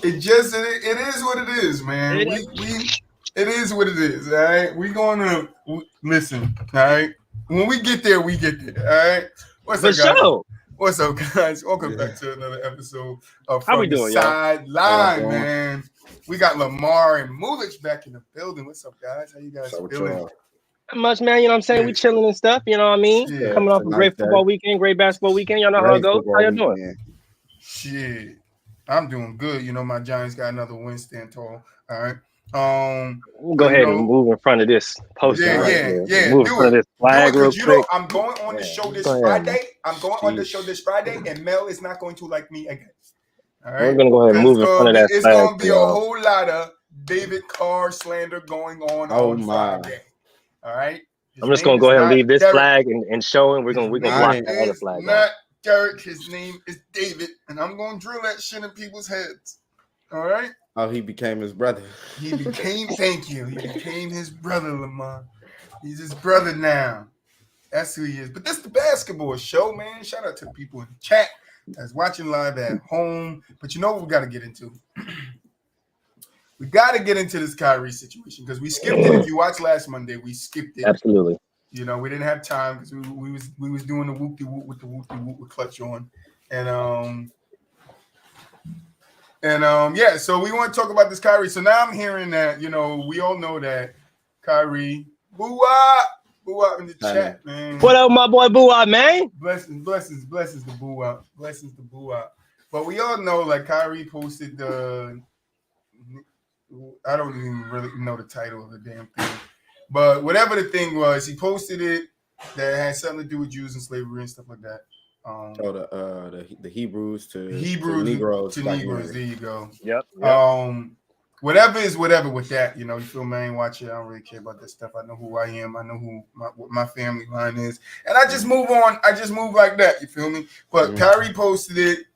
it is what it is, man. It is what it is. All right, we gonna listen. All right, when we get there, we get there. All right. What's For up, guys? sure. What's up, guys? Welcome Yeah. back to another episode of How we From the doing, y'all? How y'all Sideline, doing? man. We got Lamar and Mulich back in the building. What's up, guys? How you guys So with feeling? y'all. Not much, man. You know what I'm saying? We chilling and stuff. You know what I mean? Shit, Yeah, Coming it's off a a nice great day. football weekend, great basketball weekend. Y'all know how it Great goes. How football y'all doing? weekend. shit. I'm doing good. You know, my Giants got another win, stand tall. All right. We'll go But you ahead and know, move in front of this poster yeah, right yeah, here. yeah. Move in Do front it. of this Do it, flag real because you know quick. I'm going on the Yeah, show this go ahead. Friday. I'm going on the show Sheesh. this Friday, and Mel is not going to like me again. All We're right, gonna go ahead and because move in front of that it's flag gonna for be a y'all. whole lot of David Carr slander going Oh on my. Friday. All right, his I'm just name gonna go is ahead and not leave this Derek. flag and showing. We're His gonna name block I that other is flag off. not Derek. His name is David, and I'm gonna drill that shit in people's heads. All right. oh, he became his brother. He became. Thank you. He became his brother, Lamar. He's his brother now. That's who he is. But this is the basketball show, man. Shout out to the people in the chat that's watching live at home. But you know what we got to get into? We got to get into this Kyrie situation because we skipped it. If you watched last Monday, we skipped it. Absolutely. You know, we didn't have time because we was doing the whoop de whoop with the whoop de whoop with Clutch on, and yeah. So we want to talk about this Kyrie. So now I'm hearing that we all know that Kyrie boo up in the chat, man. What up, my boy Boo Wop, man? Blessings to boo up. But we all know, like, Kyrie posted the. I don't even really know the title of the damn thing, but whatever the thing was, he posted it that had something to do with Jews and slavery and stuff like that. Oh, the Hebrews to Hebrews Negroes to Negroes. documentary. There you go. Yep. Whatever is whatever with that. You feel me? I ain't watch it. I don't really care about that stuff. I know who I am. I know what my family line is, and I just move on. I just move like that. You feel me? But Kyrie posted it.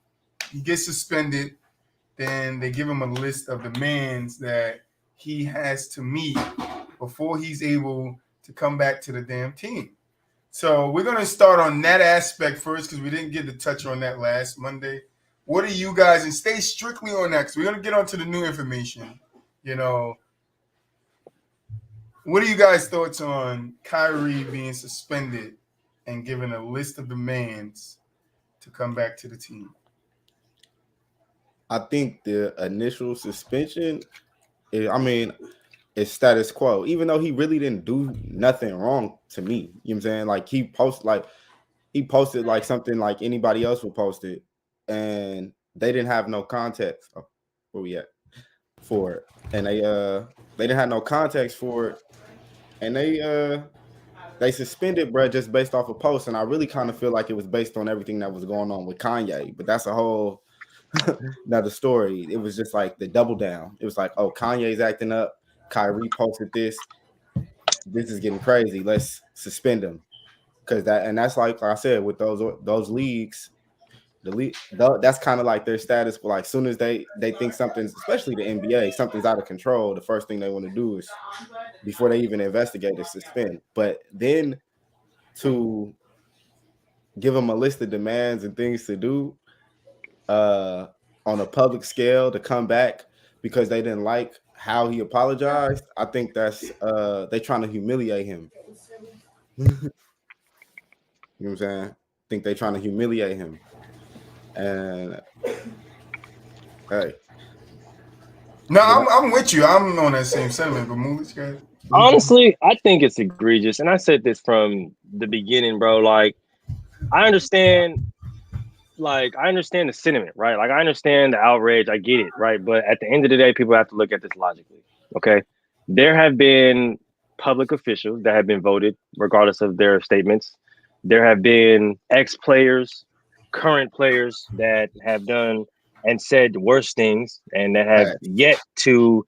He gets suspended. Then they give him a list of demands that he has to meet before he's able to come back to the damn team. So we're going to start on that aspect first because we didn't get to touch on that last Monday. What are you guys, and stay strictly on that because we're going to get onto the new information. What are you guys' thoughts on Kyrie being suspended and given a list of demands to come back to the team? I think the initial suspension, it's status quo. Even though he really didn't do nothing wrong to me. You know what I'm saying? Like he posted like something like anybody else would post it, and they didn't have no context. Oh, where we at? For it. And they didn't have no context for it. And they suspended Brett just based off a post. And I really kind of feel like it was based on everything that was going on with Kanye. But that's a whole another story. It was just like the double down. It was like, oh, Kanye's acting up. Kyrie posted this. This is getting crazy. Let's suspend him. That's like I said, with those leagues, that's kind of like their status. But like, soon as they think something's, especially the NBA, something's out of control, the first thing they want to do is, before they even investigate, is suspend. But then to give them a list of demands and things to do on a public scale to come back because they didn't like how he apologized, I think that's they trying to humiliate him. You know what I'm saying? I think they trying to humiliate him. And hey. No, I'm with you. I'm on that same sentiment, but Mooley's guy. Honestly, I think it's egregious, and I said this from the beginning, bro. Like, I understand the sentiment, right? Like, I understand the outrage. I get it, right? But at the end of the day, people have to look at this logically. Okay, there have been public officials that have been voted, regardless of their statements. There have been ex-players, current players that have done and said worse things, and that have yet to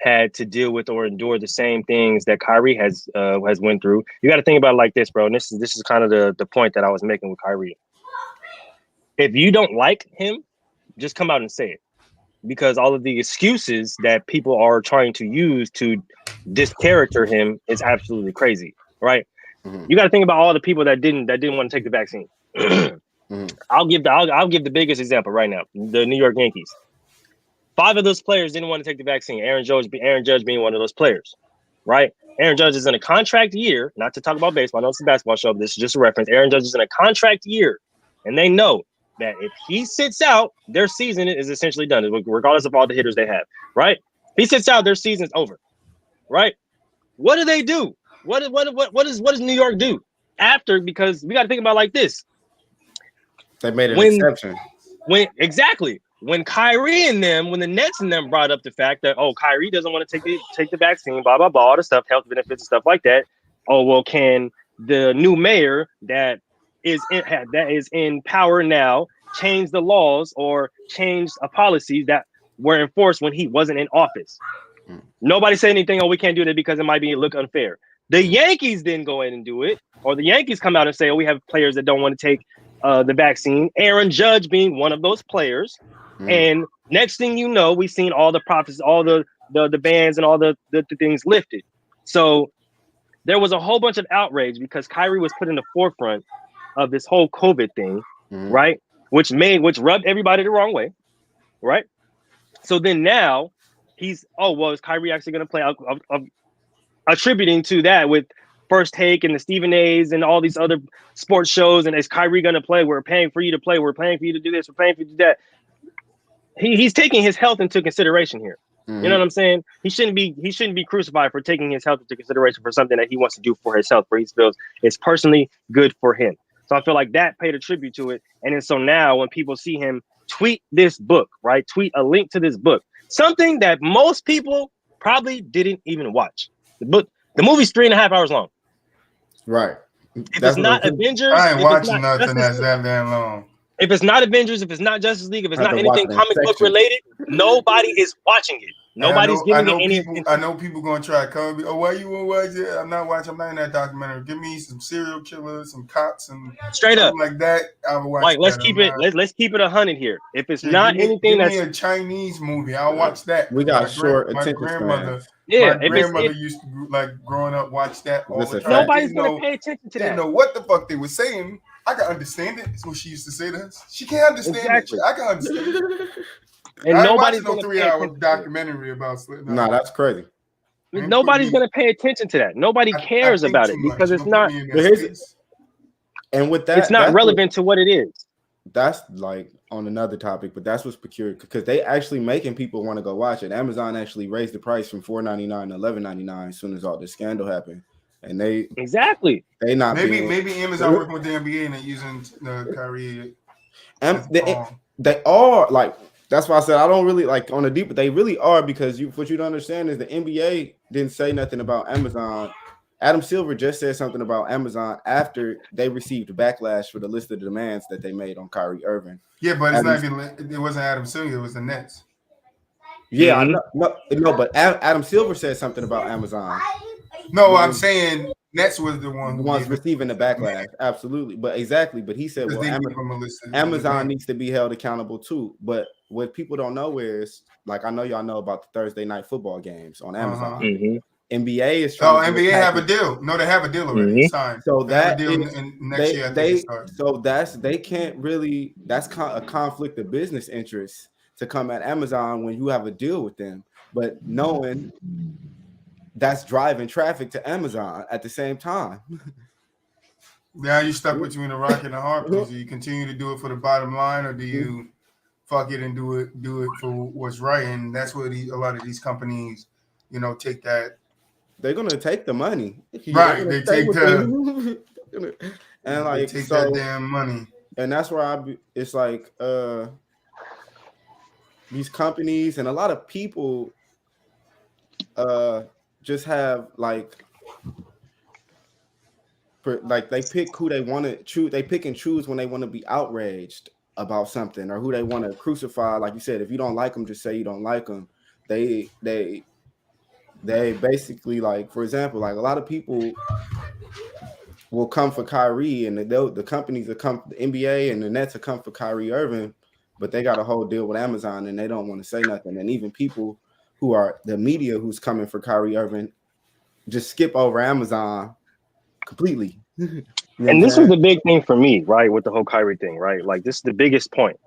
had to deal with or endure the same things that Kyrie has went through. You got to think about it like this, bro. And this is kind of the point that I was making with Kyrie. If you don't like him, just come out and say it, because all of the excuses that people are trying to use to discharacter him is absolutely crazy, right? Mm-hmm. You got to think about all the people that didn't want to take the vaccine. Mm-hmm. I'll give the biggest example right now: the New York Yankees. 5 of those players didn't want to take the vaccine. Aaron Judge being one of those players, right? Aaron Judge is in a contract year, not to talk about baseball. I know it's a basketball show, but this is just a reference. Aaron Judge is in a contract year, and they know that if he sits out, their season is essentially done, regardless of all the hitters they have, right? If he sits out, their season's over, right? What do they do? What does New York do after? Because we got to think about it like this. They made an exception. When Kyrie and them, when the Nets and them brought up the fact that, oh, Kyrie doesn't want to take the vaccine, blah, blah, blah, all the stuff, health benefits and stuff like that. Oh, well, can the new mayor that is in power now change the laws or change a policy that were enforced when he wasn't in office? Nobody said anything, oh, we can't do that because it might look unfair. The Yankees didn't go ahead and do it, or the Yankees come out and say, oh, we have players that don't want to take the vaccine. Aaron Judge being one of those players. And next thing you know, we've seen all the profits, all the bans and all the things lifted. So there was a whole bunch of outrage because Kyrie was put in the forefront of this whole COVID thing, right? Which rubbed everybody the wrong way, right? So then now is Kyrie actually going to play? Attributing to that with First Take and the Stephen A's and all these other sports shows, and is Kyrie going to play? We're paying for you to play. We're paying for you to do this. We're paying for you to do that. He's taking his health into consideration here. You know what I'm saying? He shouldn't be crucified for taking his health into consideration for something that he wants to do for his health, where he feels it's personally good for him. So I feel like that paid a tribute to it. And then so now when people see him tweet this book, right? Tweet a link to this book, something that most people probably didn't even watch. The movie's 3.5 hours long. Right. If it's not Avengers, I ain't watching nothing that's that damn long. If it's not Avengers, if it's not Justice League, if it's not anything comic book related, nobody is watching it. Nobody's giving it any attention. I know people gonna try to come. Oh, why you won't watch it? I'm not in that documentary. Give me some serial killers, some cops, and straight up like that. I will watch. Like, let's keep it 100 here. If it's not anything that's a Chinese movie, I'll watch that. We got short attention grandmother. spans. Yeah, my grandmother used to, like, growing up, watch that all the time. Nobody's gonna pay attention to that. Didn't know what the fuck they were saying. I can understand it. That's what she used to say to us. She can't understand it. I can understand it. And nobody's no 3-hour documentary about Slipknot. Nah, that's crazy. Nobody's gonna pay attention to that. Nobody cares about it because it's not. And with that, it's not relevant to what it is. That's like on another topic, but that's what's peculiar because they actually making people want to go watch it. Amazon actually raised the price from $4.99 to $11.99 as soon as all this scandal happened. And they not maybe Amazon working with the NBA and they're using the Kyrie. They are like, that's why I said I don't really like on the deep, but they really are, because what you don't understand is the NBA didn't say nothing about Amazon. Adam Silver just said something about Amazon after they received backlash for the list of demands that they made on Kyrie Irving. Yeah, but it wasn't Adam Silver, it was the Nets. Yeah, I know, no, but Adam Silver said something about Amazon. No, I'm saying Nets was the ones receiving the backlash. Absolutely. But he said, well, Amazon needs to be held accountable too. But what people don't know is, like, I know y'all know about the Thursday night football games on Amazon. NBA is trying to NBA have a deal. No, they have a deal already signed. So that next year they can't really, that's a conflict of business interest to come at Amazon when you have a deal with them. But knowing that's driving traffic to Amazon at the same time. Now you stuck between a rock and a hard place. Do you continue to do it for the bottom line, or do you fuck it and do it for what's right? And that's where a lot of these companies, take that. They're gonna take the money, right? They take and like take that damn money, and that's where it's like these companies and a lot of people just have like they pick who they want to choose. They pick and choose when they want to be outraged about something or who they want to crucify. Like you said, if you don't like them, just say you don't like them. They basically, like, for example, like a lot of people will come for Kyrie, and the companies that come, the NBA and the Nets will come for Kyrie Irving, but they got a whole deal with Amazon and they don't want to say nothing. And even people who are the media who's coming for Kyrie Irving just skip over Amazon completely. And this was the big thing for me, right, with the whole Kyrie thing, right? Like, this is the biggest point.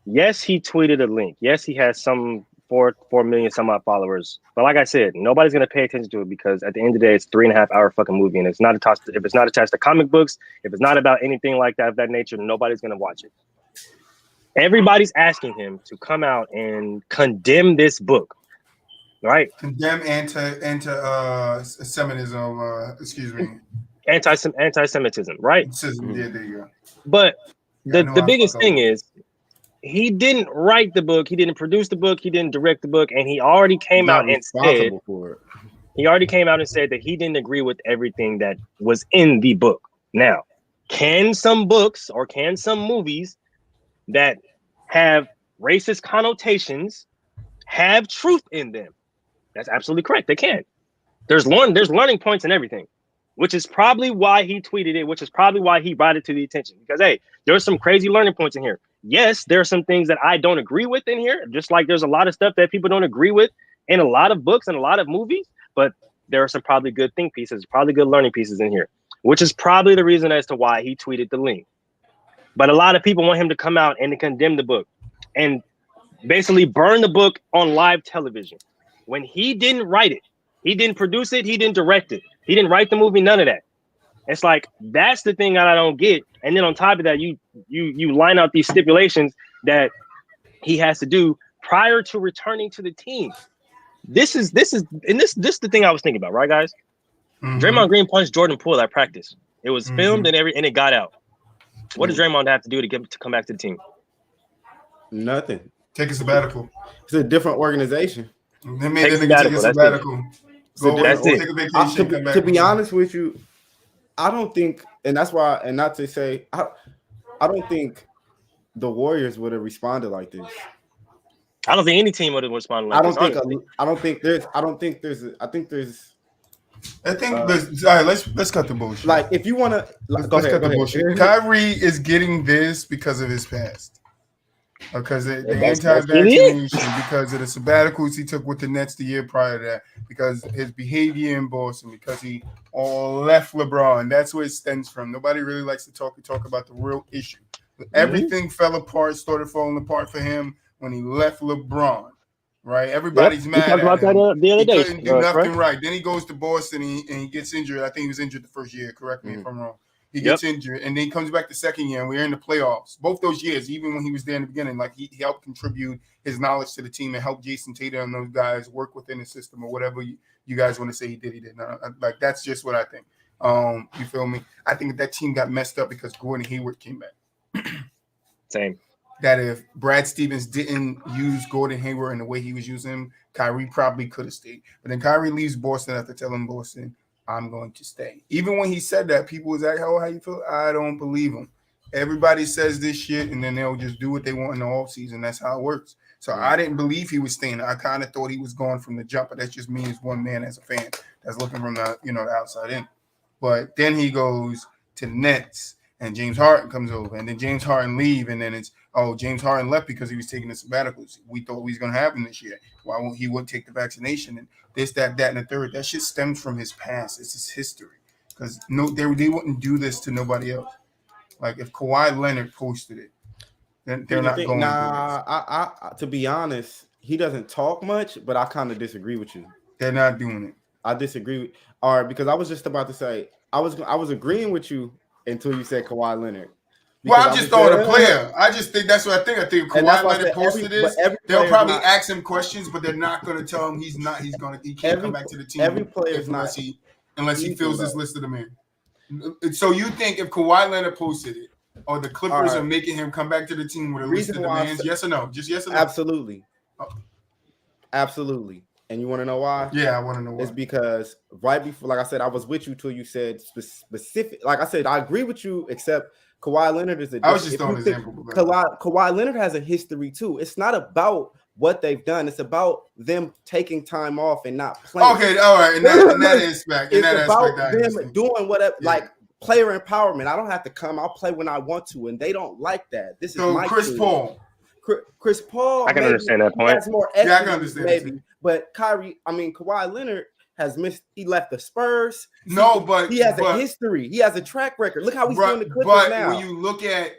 Yes, he tweeted a link. Yes, he has some 4 million some odd followers. But like I said, nobody's gonna pay attention to it because at the end of the day, it's 3.5 hour fucking movie, and it's not attached. If it's not attached to comic books, if it's not about anything like that of that nature, nobody's gonna watch it. Everybody's asking him to come out and condemn this book, right? Condemn Semitism. Excuse me. Anti-Semitism, right? Yeah, there you go. But Yeah, the biggest thing is he didn't write the book, he didn't produce the book, he didn't direct the book, and he already came out and said for it. He already came out and said that he didn't agree with everything that was in the book. Now, can some books or can some movies that have racist connotations have truth in them? That's absolutely correct. They can. There's learning points and everything, which is probably why he tweeted it, which is probably why he brought it to the attention. Because, hey, there's some crazy learning points in here. Yes, there are some things that I don't agree with in here, just like there's a lot of stuff that people don't agree with in a lot of books and a lot of movies, but there are some probably good think pieces, probably good learning pieces in here, which is probably the reason as to why he tweeted the link. But a lot of people want him to come out and to condemn the book and basically burn the book on live television. When he didn't write it, he didn't produce it, he didn't direct it, he didn't write the movie, none of that. It's like, that's the thing that I don't get. And then on top of that, you line out these stipulations that he has to do prior to returning to the team. This is the thing I was thinking about, right, guys? Mm-hmm. Draymond Green punched Jordan Poole at practice. It was filmed and it got out. What does Draymond have to do to come back to the team? Nothing. Take a sabbatical. It's a different organization. They made the nigga take a sabbatical. Go away, take a vacation, come back. To be honest with you, I don't think, and that's why, and not to say, I don't think the Warriors would have responded like this. I don't think any team would have responded like this. All right, let's cut the bullshit. Like, if you want to, go ahead. Kyrie is getting this because of his past. Because the anti-vaccination, because of the sabbaticals he took with the Nets the year prior to that, because his behavior in Boston, because he left LeBron. That's where it stems from. Nobody really likes to talk about the real issue. Everything fell apart, started falling apart for him when he left LeBron. Right? Everybody's mad at him. That the other day. He couldn't do nothing right. Then he goes to Boston and he gets injured. I think he was injured the first year. Correct me if I'm wrong. He gets injured, and then he comes back the second year, and we're in the playoffs. Both those years, even when he was there in the beginning, like he helped contribute his knowledge to the team and help Jason Tatum and those guys work within the system or whatever you guys want to say he did. He did. No, like, that's just what I think. You feel me? I think that team got messed up because Gordon Hayward came back. Same. That if Brad Stevens didn't use Gordon Hayward in the way he was using him, Kyrie probably could have stayed. But then Kyrie leaves Boston after telling Boston, I'm going to stay. Even when he said that, people was like, how you feel? I don't believe him. Everybody says this shit, and then they'll just do what they want in the offseason. That's how it works. So I didn't believe he was staying. I kind of thought he was gone from the jump, but that's just me as one man, as a fan that's looking from the the outside in. But then he goes to the Nets, and James Harden comes over, and then James Harden leave, and then it's, James Harden left because he was taking the sabbaticals. We thought we was going to happen this year. Why won't he would take the vaccination and this, that, and the third? That shit stems from his past. It's his history. Because they wouldn't do this to nobody else. Like, if Kawhi Leonard posted it, then they're not going to do this. To be honest, he doesn't talk much, but I kind of disagree with you. They're not doing it. I disagree with. All right, because I was just about to say I was agreeing with you until you said Kawhi Leonard. Well, I'm just throwing a player. I just think that's what I think. I think Kawhi Leonard posted this. They'll probably ask him questions, but they're not going to tell him he can't come back to the team. Every player unless he fills this list of the man. So you think if Kawhi Leonard posted it, or the Clippers are making him come back to the team with a list of demands? Yes or no? Just yes or no? Absolutely. Absolutely. And you want to know why? Yeah, I want to know why. It's because right before, like I said, I was with you till you said specific. Like I said, I agree with you, except Kawhi Leonard is I was just throwing an example. Kawhi Leonard has a history too. It's not about what they've done. It's about them taking time off and not playing. Okay, all right. And that aspect. It's about them doing whatever, like player empowerment. I don't have to come. I'll play when I want to, and they don't like that. This is my Chris Paul. I can understand that point. That's more equity, I can understand maybe. But Kawhi Leonard has missed. He left the Spurs. No, but he has a history. He has a track record. Look how he's doing the Clippers now. When you look at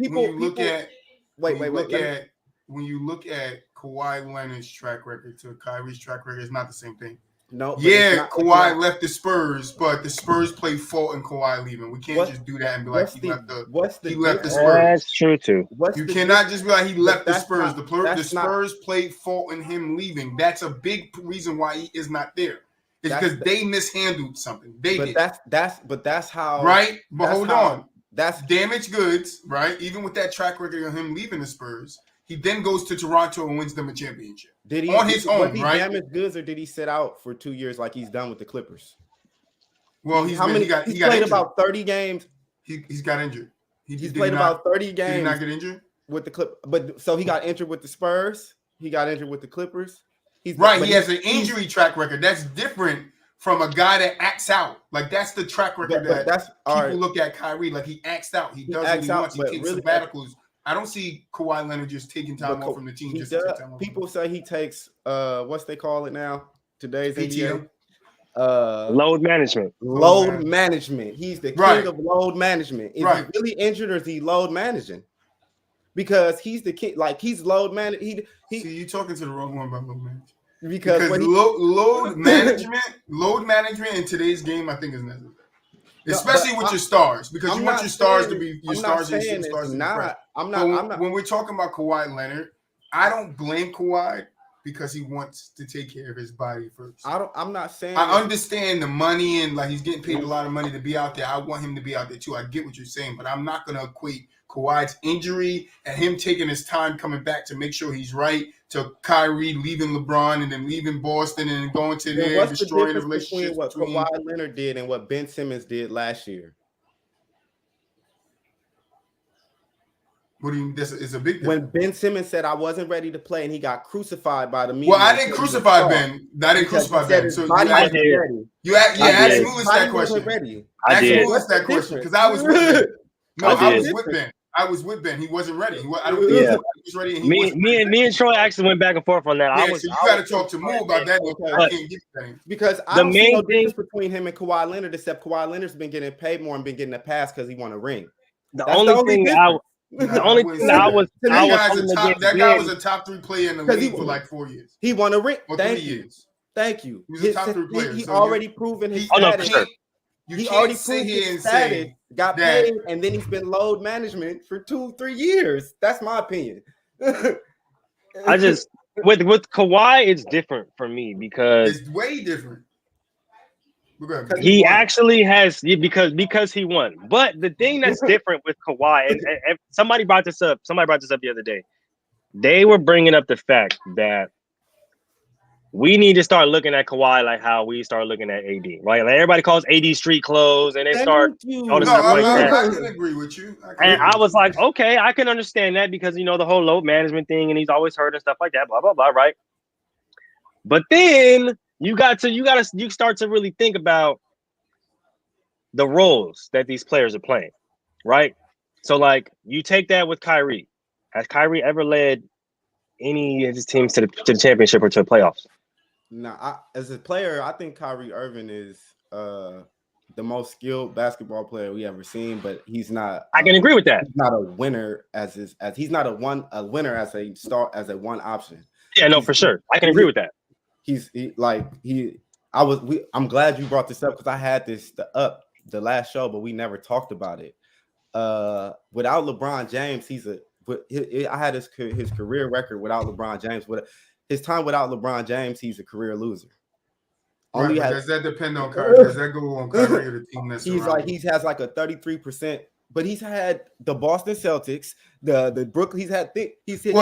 when you look at Kawhi Leonard's track record to Kyrie's track record, it's not the same thing. No, but yeah, Kawhi left the Spurs, but the Spurs played fault in Kawhi leaving. We can't just do that and be like he left the Spurs. That's true too. You cannot just be like he left the Spurs. The Spurs played fault in him leaving. That's a big reason why he is not there. It's because they mishandled something. They did. That's how. Right, but hold on. That's damaged goods, right? Even with that track record of him leaving the Spurs, he then goes to Toronto and wins them a championship. Did he on his own? Was he right? damaged goods, or did he sit out for 2 years like he's done with the Clippers? Well, he got played injured. about 30 games. He's got injured. He's played about 30 games. Did he not get injured with the Clip? But so he got injured with the Spurs. He got injured with the Clippers. He has an injury track record. That's different from a guy that acts out. Like that's the track record that people look at Kyrie. Like he acts out. He does what he wants. He takes sabbaticals. I don't see Kawhi Leonard just taking time off from the team. People say he takes what's they call it now? Today's ATM. Load management. Load management. He's the king of load management. Is he really injured or is he load managing? Because he's the king. Like he's load managing. See, you're talking to the wrong one about load management. Because load management in today's game, I think is necessary. Especially with your stars, because you want your stars to be your stars and superstars. When we're talking about Kawhi Leonard, I don't blame Kawhi because he wants to take care of his body first. I'm not saying. I understand the money and like he's getting paid a lot of money to be out there. I want him to be out there too. I get what you're saying, but I'm not going to equate Kawhi's injury and him taking his time coming back to make sure he's right to Kyrie leaving LeBron and then leaving Boston and going to there and destroying the relationship between what Kawhi Leonard did and what Ben Simmons did last year. What do you mean? This is a big difference. When Ben Simmons said I wasn't ready to play and he got crucified by the media. Well, I didn't crucify Ben. I didn't crucify Ben. So you asked Lewis that question. I did. Lewis that question because I was with Ben. No, I was with Ben. I was with Ben. He wasn't ready. I don't think he was ready. And me and Troy actually went back and forth on that. Yeah, so you got to talk to Mo about that. I can't get things. Because I don't see no difference between him and Kawhi Leonard, except Kawhi Leonard's been getting paid more and been getting a pass because he won a ring. That guy was a top 3 player in the league for like 4 years. He won a ring. Thank you. He was a top 3 player. He already proven his status. He already proved his status, got paid, and then he's been load management for 2-3 years. That's my opinion. I just with Kawhi, it's different for me because it's way different. He actually has because he won. But the thing that's different with Kawhi, and somebody brought this up the other day. They were bringing up the fact that we need to start looking at Kawhi like how we start looking at AD, right? Like everybody calls AD street clothes, and they start all this stuff like that. I can agree with you. I was like, okay, I can understand that because the whole load management thing, and he's always hurt and stuff like that, blah blah blah, right? But then you start to really think about the roles that these players are playing, right? So like you take that with Kyrie. Has Kyrie ever led any of his teams to the championship or to the playoffs? No, as a player, I think Kyrie Irving is the most skilled basketball player we ever seen, but he's not. I can agree with that. He's not a winner he's not a winner as a one option. Yeah, no, for sure. I can agree with that. I'm glad you brought this up because I had the last show, but we never talked about it. Without LeBron James, I had his career record without LeBron James. With his time without LeBron James, he's a career loser. Does that depend on Kyrie? Does that go on Kyrie or the team that's he has like a 33%, but he's had the Boston Celtics, the Brooklyn. He's hit.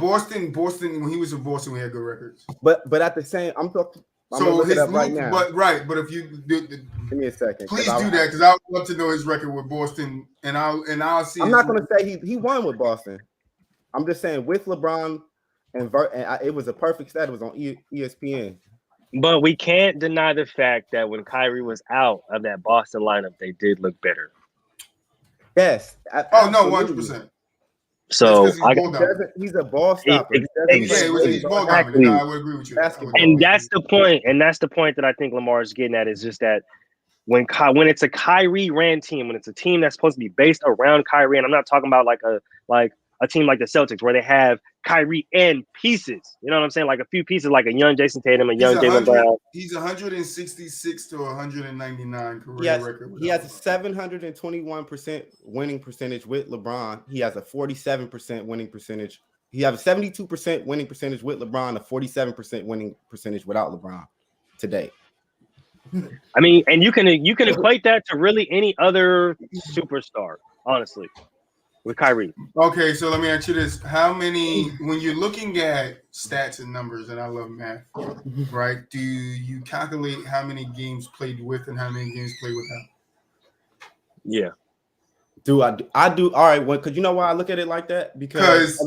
Boston. When he was in Boston, we had good records. But at the same, I'm talking. So his right now. But if you give me a second, please do that because I would love to know his record with Boston, and I'll see. I'm not going to say he won with Boston. I'm just saying with LeBron and it was a perfect stat. It was on ESPN. But we can't deny the fact that when Kyrie was out of that Boston lineup, they did look better. Yes. Oh no, 100%. So he's a ball stopper. He's ball dominant. No, I would agree with you. And that's the point. And that's the point that I think Lamar is getting at is just that when it's a Kyrie ran team, when it's a team that's supposed to be based around Kyrie, and I'm not talking about like a team like the Celtics where they have Kyrie and pieces. You know what I'm saying? Like a few pieces, like a young Jason Tatum, a young Jaylen Brown. He's 166 to 199 career record. He has a 721% winning percentage with LeBron. He has a 47% winning percentage. He has a 72% winning percentage with LeBron, a 47% winning percentage without LeBron today. I mean, and you can equate that to really any other superstar, honestly, with Kyrie. Okay, so let me ask you this: how many, when you're looking at stats and numbers, and I love math, right? Do you calculate how many games played with and how many games played without? Yeah. I do. All right, because you know why I look at it like that? Because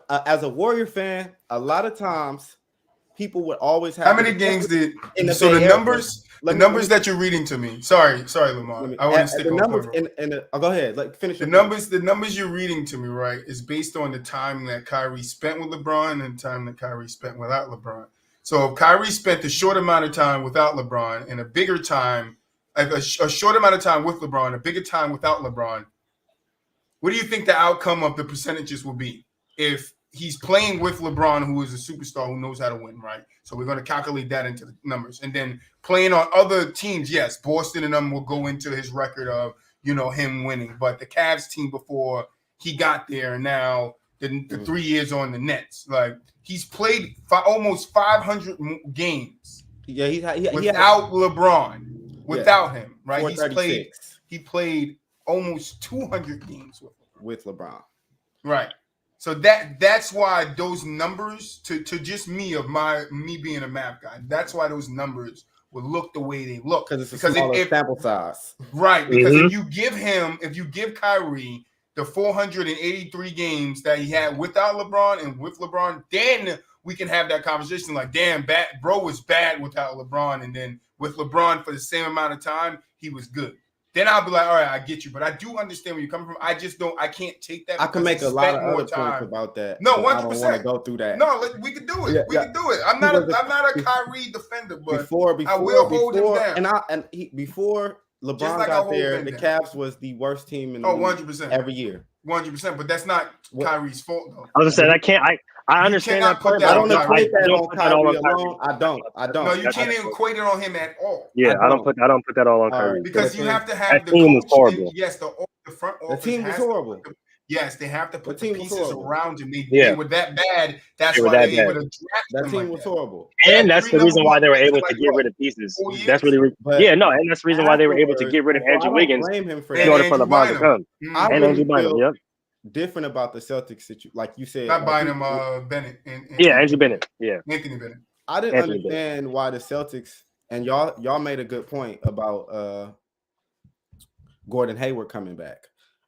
as a Warrior fan, a lot of times people would always have. How many games did? So the numbers that you're reading to me. Sorry, Lamar. I want to stick on numbers. Go ahead. Like finish the numbers. The numbers you're reading to me, right, is based on the time that Kyrie spent with LeBron and the time that Kyrie spent without LeBron. So if Kyrie spent a short amount of time without LeBron and a bigger time, like a short amount of time with LeBron, a bigger time without LeBron, what do you think the outcome of the percentages will be if he's playing with LeBron, who is a superstar who knows how to win, right? So we're going to calculate that into the numbers. And then playing on other teams, yes, Boston and them will go into his record of, him winning. But the Cavs team before he got there, and now the 3 years on the Nets, like he's played almost 500 games. Yeah, without LeBron, without him, right? He played almost 200 games with LeBron, right? So that's why those numbers to just me being a math guy, that's why those numbers would look the way they look because it's a smaller sample size, right? Because if you give Kyrie the 483 games that he had without LeBron and with LeBron, then we can have that conversation like, damn, bro was bad without LeBron, and then with LeBron for the same amount of time, he was good. Then I'll be like, all right, I get you. But I do understand where you're coming from. I just I can't take that. I can make a lot of other points about that. No, 100%. I don't want to go through that. No, we can do it. We can do it. I'm not a Kyrie defender, but I will hold him down. Before LeBron got there, the Cavs was the worst team in the league 100%. every year. 100%, but that's not Kyrie's fault, though. I was gonna say I understand that part. I don't equate that on Kyrie alone. I don't. No, you can't even equate it on him at all. Yeah, I don't put that all on Kyrie because you have to have the team was horrible. Yes, the front office. The team was horrible. Yes, they have to put the pieces around him. They were that bad. That's why they were able to draft that team was horrible. And that's the reason why they were able to get rid of pieces. That's really and that's the reason why they were able to get rid of Andrew Wiggins in order for LeBron to come. And Andrew Bynum, yep. Different about the Celtics situation, like you said. Not Bynum, Bennett. Andrew Bennett. Yeah, Anthony Bennett. I didn't understand why the Celtics, and y'all made a good point about Gordon Hayward coming back.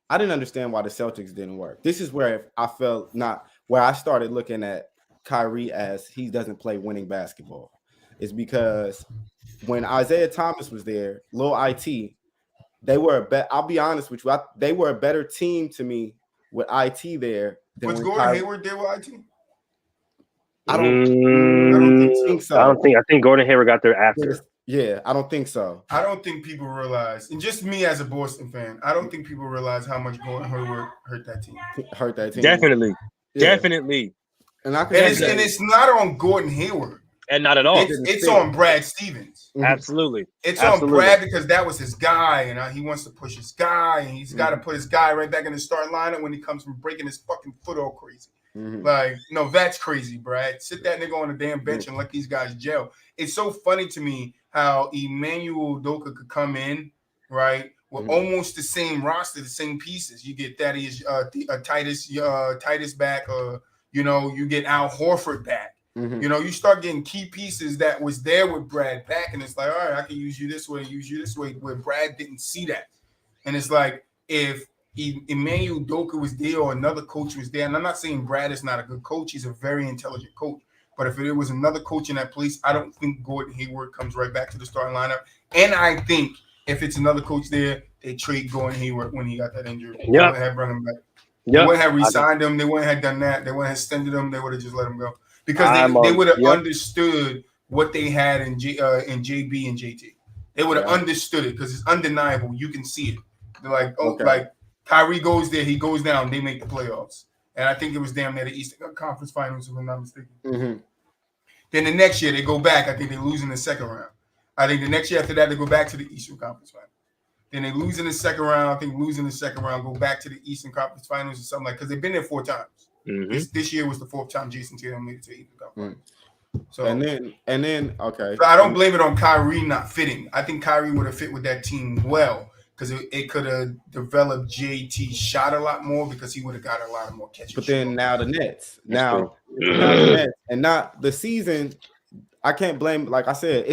I didn't understand why the Celtics didn't work. This is where I started looking at Kyrie as he doesn't play winning basketball. Is because when Isaiah Thomas was there, Lil IT, they were I'll be honest with you, they were a better team to me with IT there. Was Gordon Hayward there with IT? I don't think so. I think Gordon Hayward got there after. Yeah, I don't think so. I don't think people realize, and just me as a Boston fan, I don't think people realize how much Gordon Hayward hurt that team. Definitely. Definitely. And it's not on Gordon Hayward. And not at all. It's on Brad Stevens. Absolutely. It's on Brad because that was his guy, and he wants to push his guy, and he's got to put his guy right back in the starting lineup when he comes from breaking his fucking foot all crazy. Like, no, that's crazy, Brad. Sit that nigga on the damn bench and let these guys gel. It's so funny to me how Emmanuel Udoka could come in, right, with almost the same roster, the same pieces. You get Titus back, you get Al Horford back. You start getting key pieces that was there with Brad back, and it's like, all right, I can use you this way, where Brad didn't see that. And it's like, if Emmanuel Udoka was there or another coach was there, and I'm not saying Brad is not a good coach, he's a very intelligent coach, but if it was another coach in that place, I don't think Gordon Hayward comes right back to the starting lineup. And I think if it's another coach there, they trade Gordon Hayward when he got that injury. They wouldn't have brought him back. They wouldn't have re-signed him. They wouldn't have done that. They wouldn't have extended him. They would have just let him go. Because they would have understood what they had in JB and JT. They would have understood it because it's undeniable. You can see it. They're like, like Kyrie goes there, he goes down, they make the playoffs. and I think it was damn near the Eastern Conference Finals, if I'm not mistaken. Mm-hmm. Then the next year they go back. I think they lose in the second round. I think the next year after that they go back to the Eastern Conference Finals. Then they lose in the second round. I think losing the second round, go back to the Eastern Conference Finals or something like because they've been there 4 times. Mm-hmm. This year was the 4th time Jason Tatum made it to the Eastern Conference. So and then okay. So I don't blame it on Kyrie not fitting. I think Kyrie would have fit with that team well because it could have developed JT shot a lot more because he would have got a lot of more catches. But then now the Nets, now the Nets, and not the season. I can't blame. Like I said,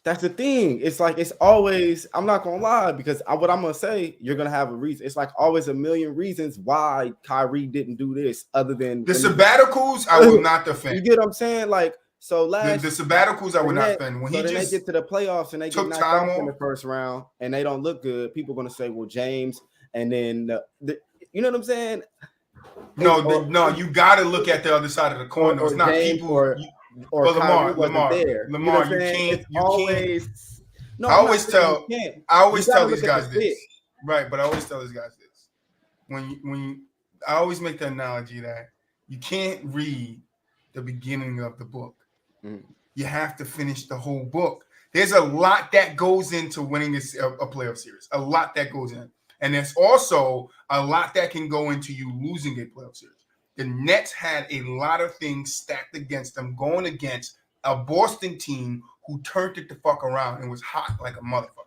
that's the thing. It's like it's always. I'm not gonna lie because what I'm gonna say, you're gonna have a reason. It's like always a million reasons why Kyrie didn't do this, other than the sabbaticals. I will not defend. You get what I'm saying? Like so last the sabbaticals, I would not defend. When so he then just they get to the playoffs and they get knocked off in the first round and they don't look good. People are gonna say, well, James, and then you know what I'm saying? No, you got to look at the other side of the coin. It's not James people. Or Lamar, there. Lamar, you know can't. You always. Can't. No, I always tell these guys this, right? But I always tell these guys this I always make the analogy that you can't read the beginning of the book. You have to finish the whole book. There's a lot that goes into winning a playoff series. A lot that goes in, and there's also a lot that can go into you losing a playoff series. The Nets had a lot of things stacked against them, going against a Boston team who turned it the fuck around and was hot like a motherfucker.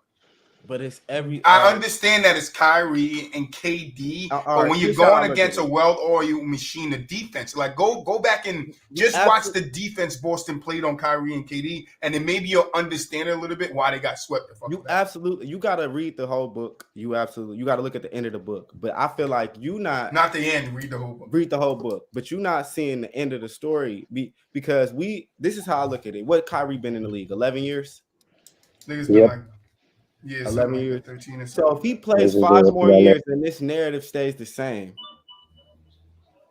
But it's every. I understand that it's Kyrie and KD, but when you're going against a well-oiled machine, the defense, like go back and just watch the defense Boston played on Kyrie and KD, and then maybe you'll understand a little bit why they got swept. You got to read the whole book. You got to look at the end of the book. But I feel like not the end. Read the whole book. Read the whole book, but you're not seeing the end of the story because this is how I look at it. What Kyrie been in the league? 11 years. Niggas been like. Yeah, 11 years. 13 or so if he plays 5 more years and this narrative stays the same,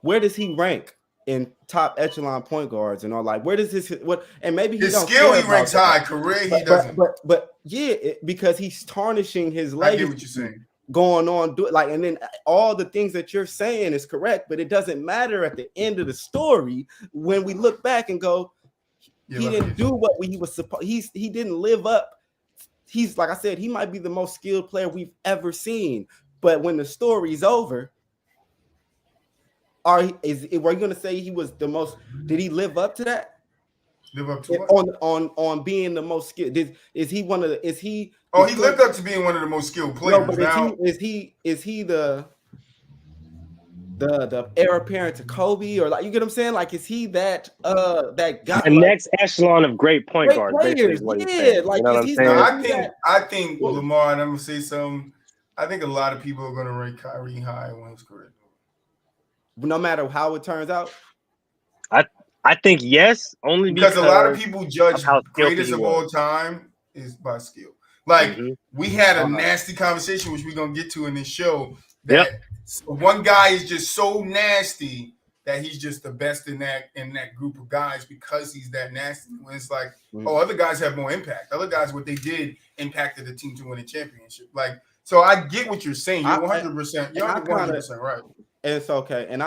where does he rank in top echelon point guards and all? Like, where does this and maybe his skill he ranks high, career he doesn't. But yeah, because he's tarnishing his legacy. I get what you're saying. Going on, and then all the things that you're saying is correct, but it doesn't matter at the end of the story when we look back and go, he didn't do what he was supposed. He didn't live up. He's like I said, he might be the most skilled player we've ever seen. But when the story's over, were you going to say he was the most? Did he live up to that? Live up to what? On being the most skilled? Is he one of the? Is he? Oh, he lived up to being one of the most skilled players. No, but is he the heir apparent to Kobe, or like, you get what I'm saying? Like, is he that guy? The next echelon of great point guards. Players, yeah. Like, you know I think Lamar, and I'm gonna say something. I think a lot of people are gonna rate Kyrie high when his career. No matter how it turns out. I think yes, only because a lot of people judge greatest of all time is by skill. Like we had a nasty conversation, which we're gonna get to in this show. That one guy is just so nasty that he's just the best in that group of guys because he's that nasty. When it's like, other guys have more impact. Other guys, what they did impacted the team to win a championship. Like, so I get what you're saying. You're 100%. You're 100% right. It's okay. And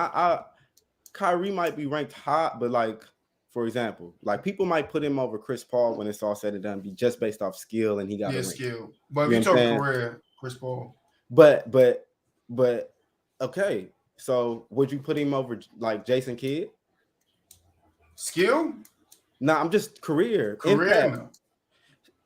Kyrie might be ranked high, but like, for example, like people might put him over Chris Paul when it's all said and done, be just based off skill, and he got skill. But if you talk career, Chris Paul. But okay. So would you put him over like Jason Kidd? Skill? No, I'm just career. No.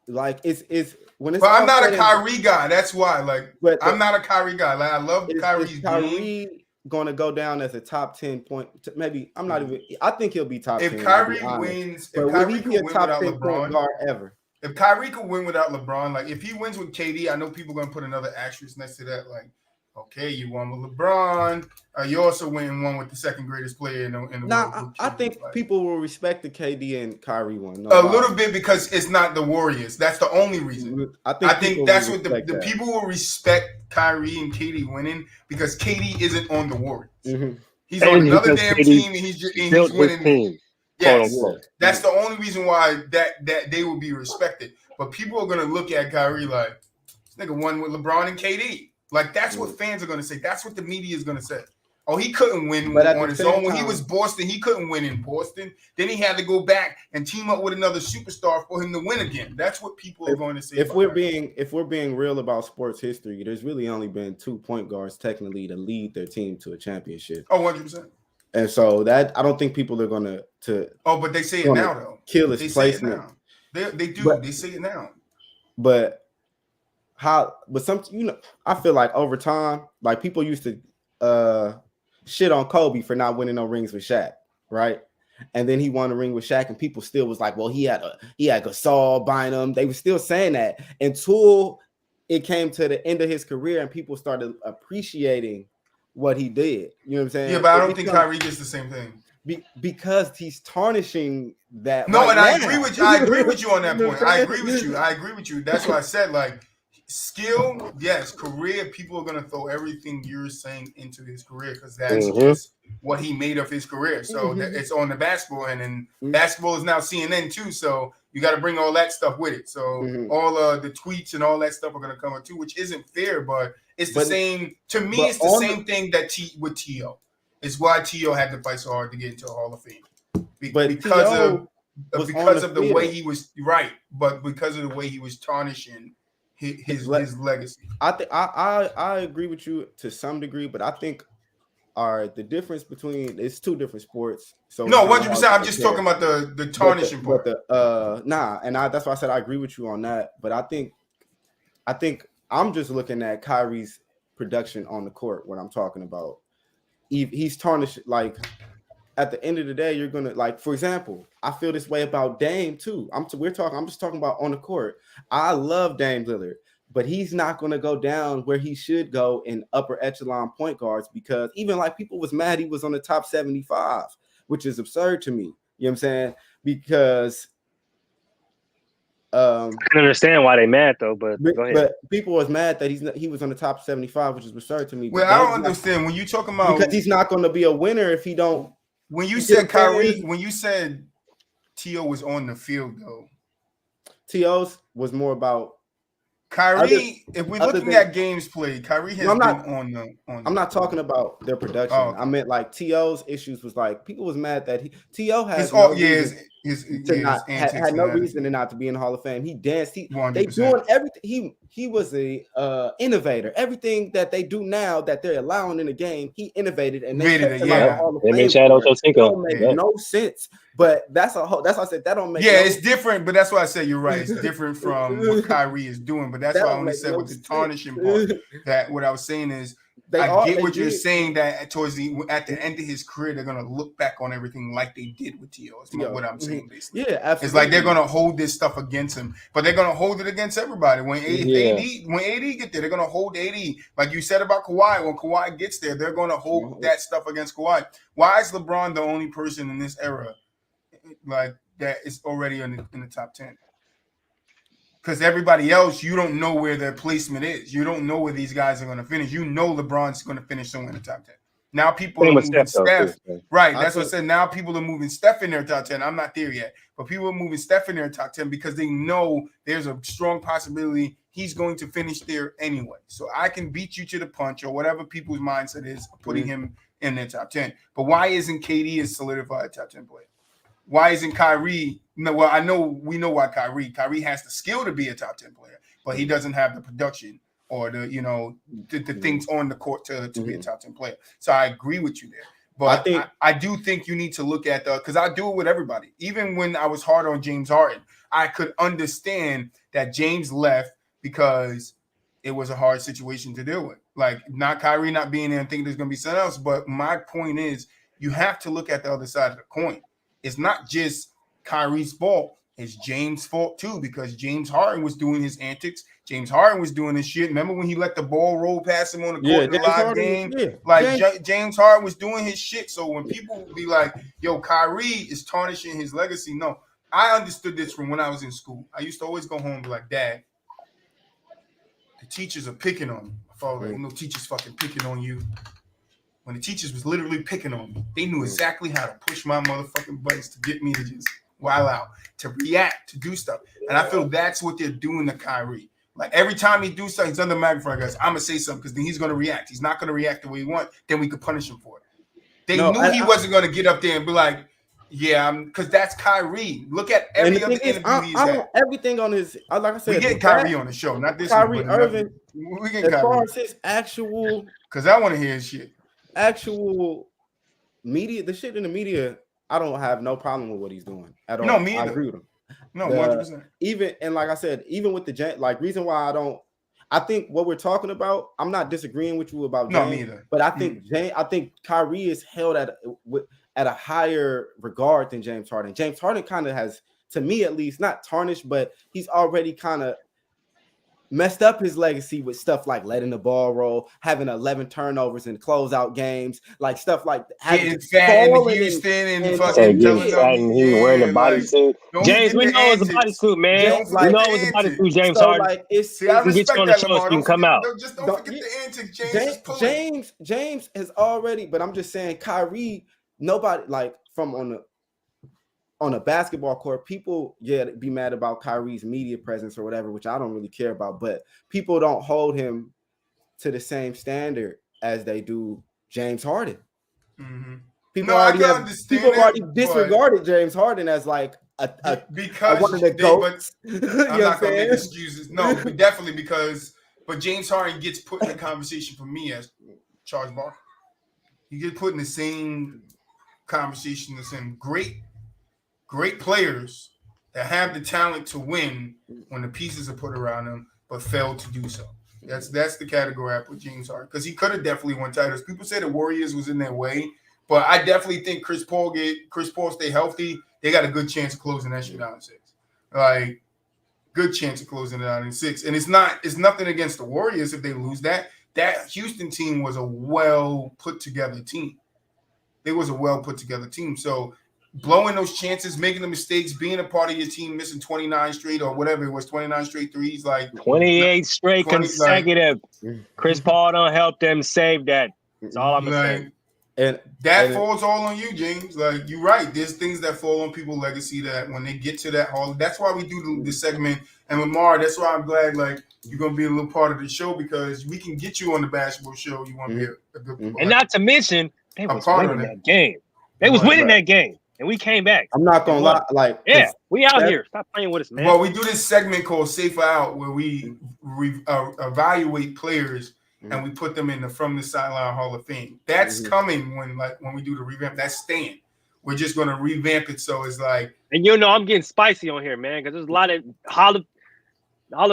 Like it's when it's. But I'm not a Kyrie guy. That's why. Like, I'm not a Kyrie guy. Like, I love Kyrie's game. Going to go down as a top 10 point. Maybe I'm not even. I think he'll be top 10. If Kyrie wins, if Kyrie could win without LeBron, guard ever. If Kyrie could win without LeBron, like if he wins with KD, I know people are gonna put another asterisk next to that. Like, okay, you won with LeBron. You also won with the second greatest player in the world. I think people will respect the KD and Kyrie one. Little bit because it's not the Warriors. That's the only reason. I think that's what the people will respect Kyrie and KD winning because KD isn't on the Warriors. He's on another damn team and he's winning. Yes, that's the only reason why that they will be respected. But people are gonna look at Kyrie like this nigga won with LeBron and KD. Like, that's what fans are going to say. That's what the media is going to say. Oh, he couldn't win But at on the his same own. When he time- was Boston, he couldn't win in Boston. Then he had to go back and team up with another superstar for him to win again. That's what people are going to say. If we're being real about sports history, there's really only been 2 point guards technically to lead their team to a championship. Oh, 100%. And so that I don't think people are gonna but they say it now though. Kill his they placement. Say it now. They do. But, they say it now. But some I feel like over time, like people used to shit on Kobe for not winning no rings with Shaq, right? And then he won a ring with Shaq, and people still was like, well, he had Gasol buying him. They were still saying that until it came to the end of his career and people started appreciating what he did. You know what I'm saying? Yeah, but I don't think Kyrie gets the same thing. Because he's tarnishing that. No, right and now. I agree with you on that point. I agree with you. That's why I said, like, skill, yes. Career, people are gonna throw everything you're saying into his career because that's just what he made of his career. So it's on the basketball end, and basketball is now CNN too. So you got to bring all that stuff with it. So all the tweets and all that stuff are gonna come up too, which isn't fair, but it's the same. To me, it's the same thing that with T.O. It's why T.O. had to fight so hard to get into the Hall of Fame. Because of the way he was but because of the way he was tarnishing his legacy. I agree with you to some degree, but I think the difference between it's 2 different sports. So no, 100%. I'm just talking about the tarnishing part. That's why I said I agree with you on that. But I think I'm just looking at Kyrie's production on the court when I'm talking about. He's tarnished. Like at the end of the day, you're gonna like. For example, I feel this way about Dame too. I'm just talking about on the court. I love Dame Lillard, but he's not gonna go down where he should go in upper echelon point guards because even like people was mad he was on the top 75, which is absurd to me. You know what I'm saying? Because I can understand why they mad though, but go ahead. But people was mad that he was on the top 75, which is absurd to me. Well, I don't understand when you talking about because he's not going to be a winner if he don't. When you said Kyrie, when you said T.O. was on the field though, T.O.'s was more about Kyrie. If we're looking at games played, Kyrie has been on the. I'm not talking about their production. I meant like T.O.'s issues was like people was mad that T.O. has had no reason to not to be in the Hall of Fame. He danced. They doing everything. He was a innovator. Everything that they do now that they're allowing in the game, he innovated and they kept him out of the Hall of Fame. It don't make no sense. But that's why I said that don't make. Yeah, it's different. But that's why I said you're right. It's different from what Kyrie is doing. But that's why I only said with the tarnishing part. That what I was saying is. I get what you're saying that at the end of his career, they're going to look back on everything like they did with T.O. It's what I'm saying, basically. Yeah, absolutely. It's like they're going to hold this stuff against him, but they're going to hold it against everybody. When AD get there, they're going to hold AD. Like you said about Kawhi, when Kawhi gets there, they're going to hold that stuff against Kawhi. Why is LeBron the only person in this era like that is already in the top 10? Because everybody else, you don't know where their placement is. You don't know where these guys are going to finish. You know LeBron's going to finish somewhere in the top 10. Now people are moving Steph. Right, that's what I said. Now people are moving Steph in their top 10. I'm not there yet. But people are moving Steph in their top 10 because they know there's a strong possibility he's going to finish there anyway. So I can beat you to the punch or whatever people's mindset is putting him in their top 10. But why isn't KD a solidified top 10 player? Why isn't Kyrie? No, well, we know why Kyrie has the skill to be a top 10 player, but he doesn't have the production or the things on the court to be a top 10 player. So I agree with you there. But I do think you need to look at because I do it with everybody. Even when I was hard on James Harden, I could understand that James left because it was a hard situation to deal with. Like not Kyrie not being there and thinking there's going to be something else. But my point is you have to look at the other side of the coin. It's not just Kyrie's fault. It's James' fault too because James Harden was doing his antics. James Harden was doing his shit. Remember when he let the ball roll past him on the court in the live game? James Harden was doing his shit. So when people be like, yo, Kyrie is tarnishing his legacy. No, I understood this from when I was in school. I used to always go home and be like, Dad, the teachers are picking on me. I thought like, no teachers fucking picking on you. When the teachers was literally picking on me, they knew exactly how to push my motherfucking buttons to get me to just wild out, to react, to do stuff. And I feel that's what they're doing to Kyrie. Like every time he do something, he's under magnifier guys. I'm gonna say something because then he's gonna react. He's not gonna react the way he wants. Then we could punish him for it. They knew he wasn't gonna get up there and be like, "Yeah," because that's Kyrie. Look at every other interview he's had. Everything on his, like I said, we get Kyrie on the show, not this Kyrie one, Irving. We get as Kyrie. far as his actual, because I want to hear his shit. Actual media, the shit in the media, I don't have no problem with what he's doing at all. No, me either. I agree with him. No, 100%. Even and like I said, even with the like reason why I think what we're talking about, I'm not disagreeing with you about James, me either. But I think I think Kyrie is held at a higher regard than James Harden. James Harden kind of has, to me at least, not tarnished, but he's already kind of messed up his legacy with stuff like letting the ball roll, having 11 turnovers in closeout games, like stuff like getting fat in Houston and fucking getting fat and he wearing the bodysuit. James, we know it's a bodysuit, man. We know it's a bodysuit, James Harden. Like, see, I respect that, Lamar. You can come out. Just don't forget the antics. James has already, but I'm just saying, Kyrie, nobody like from on a basketball court, people, be mad about Kyrie's media presence or whatever, which I don't really care about, but people don't hold him to the same standard as they do James Harden. Mm-hmm. People already disregarded James Harden as like because one of the goats. I'm not going to make excuses. No, definitely but James Harden gets put in the conversation for me as Charles Barkley. He gets put in the same conversation as him. Great players that have the talent to win when the pieces are put around them, but fail to do so. That's the category I put James Harden, because he could have definitely won titles. People say the Warriors was in their way, but I definitely think Chris Paul stay healthy. They got a good chance of closing that shit out in 6. Like, good chance of closing it out in 6. And it's nothing against the Warriors if they lose that. That Houston team was a well put together team. It was a well put together team. So blowing those chances, making the mistakes, being a part of your team, missing 29 straight or whatever it was, 29 straight threes, like 28 straight consecutive. Chris Paul don't help them save that. That's all I'm saying. And that falls all on you, James. Like, you're right. There's things that fall on people's legacy that when they get to that hall, that's why we do the segment. And Lamar, that's why I'm glad like you're gonna be a little part of the show, because we can get you on the basketball show. You want to be a good player. And not to mention, they was winning that game. They was winning that game. And we came back. I'm not gonna lie, like we out here. Stop playing with us, man. Well, we do this segment called Safer Out, where we evaluate players and we put them in the From the Sideline Hall of Fame. That's coming when we do the revamp. That's staying. We're just gonna revamp it so it's like. And I'm getting spicy on here, man, because there's a lot of Hall of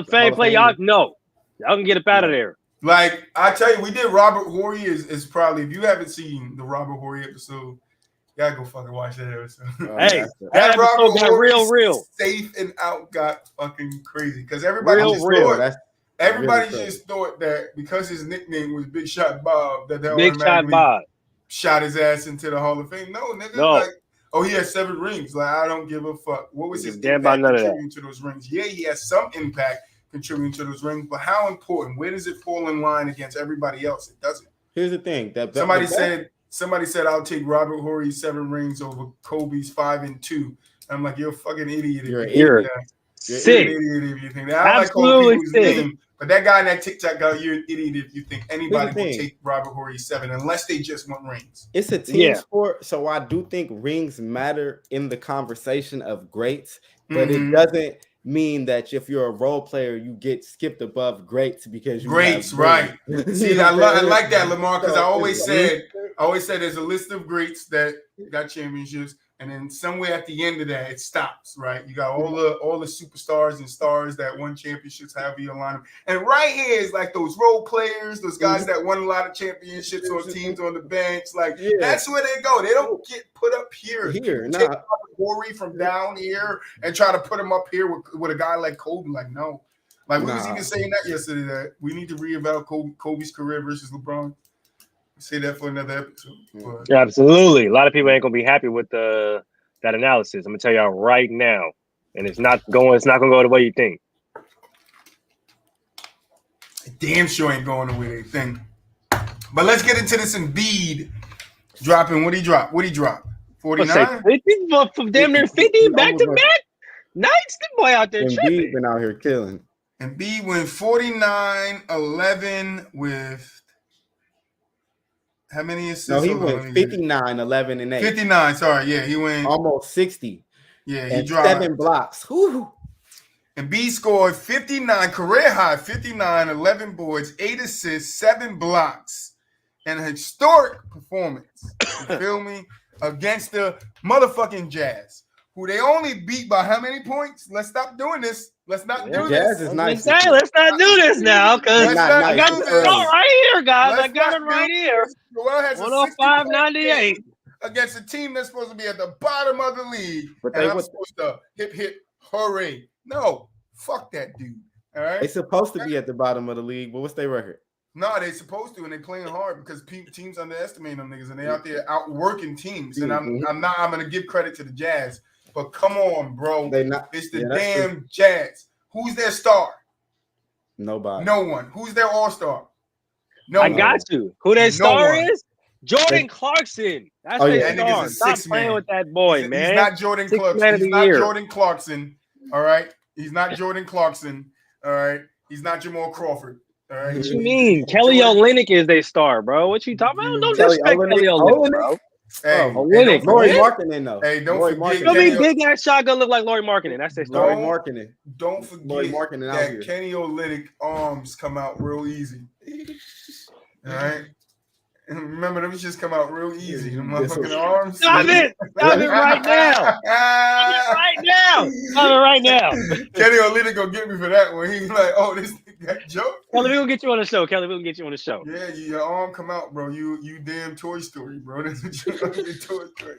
Fame play. Y'all can get up out of there. Like I tell you, we did Robert Horry is probably, if you haven't seen the Robert Horry episode. Gotta go fucking watch that episode. Hey, that episode got real. Safe and Out got fucking crazy because everybody just thought that because his nickname was Big Shot Bob that Big Shot Bob shot his ass into the Hall of Fame. No, nigga, like, he has 7 rings. Like, I don't give a fuck. What was his impact contributing to those rings? Yeah, he has some impact contributing to those rings, but how important? Where does it fall in line against everybody else? It doesn't. Here's the thing. Somebody said I'll take Robert Horry's 7 rings over Kobe's 5 and 2. I'm like, you're a fucking idiot. You're sick. You're an idiot if you think that. I like calling people's name, but that guy in that TikTok guy, you're an idiot if you think anybody will take Robert Horry's 7 unless they just want rings. It's a team sport, so I do think rings matter in the conversation of greats, but it doesn't mean that if you're a role player, you get skipped above greats because you greats, right? See, I like that, Lamar, because I always said there's a list of greats that got championships, and then somewhere at the end of that it stops, right? You got all the superstars and stars that won championships, however you align them. And right here is like those role players, those guys that won a lot of championships on teams on the bench. Like that's where they go. They don't get put up here. Take Horry from down here and try to put him up here with a guy like Kobe. Like, no. Like, we was even saying that yesterday, that we need to reevaluate Kobe's career versus LeBron. Say that for another episode. But. Yeah, absolutely. A lot of people ain't gonna be happy with that analysis. I'm gonna tell y'all right now, and it's not gonna go the way you think. Damn sure ain't going the way they think. But let's get into this Embiid dropping. What he drop? 49? 50 from damn near 50 back to back. Nice, the boy out there Embiid tripping. been out here killing. Embiid went 49-11 with how many assists? No, he Hold on, went let me get it. 59, 11, and 8. 59. Sorry, yeah, he went Almost 60. Yeah, he And dropped 7 blocks. Whew. Embiid scored 59, career high 59, 11 boards, 8 assists, 7 blocks, and a historic performance. You feel me? Against the motherfucking Jazz, who they only beat by how many points? Let's stop doing this. Let's not do Jazz this. is nice. Say, let's not do this now, because Let's not I got do the this. score right here, guys. Let's I got not it right do here. this. Joel has a 105-98 against a team that's supposed to be at the bottom of the league, But and I'm supposed to hip hooray. No, fuck that dude. All right, They're supposed to be at the bottom of the league, but what's their record? No, they supposed to, and they playing hard because teams underestimate them niggas, and they out there outworking teams. And I'm gonna give credit to the Jazz, but come on, bro, it's the damn Jazz. Who's their star? Nobody. No one. Who's their all-star? No I got you. Who their star is? Jordan Clarkson. That's their star. Stop playing with that boy, man. He's not Jordan Clarkson. He's not Jordan Clarkson. All right. He's not Jordan Clarkson. All right. He's not Jamal Crawford. All right. What you mean? Kelly Olynyk is their star, bro. What you talking about? Don't disrespect Kelly Olynyk, bro. Hey, Olynyk. Lauri Markkanen, though. Hey, don't forget. You know me, big ass shot gonna look like Lauri Markkanen. That's their star. Don't forget that Kenny Olynyk arms come out real easy. All right. And remember, them just come out real easy. The motherfucking arms. Stop it! Stop it right now! Stop it right now! Stop it right now! Kenny Olynyk gonna get me for that one. He's like, "Oh, this that joke." Kelly, we gonna get you on the show. Kelly, we gonna get you on the show. Yeah, your arm come out, bro. You damn Toy Story, bro. That's what you're gonna Toy Story.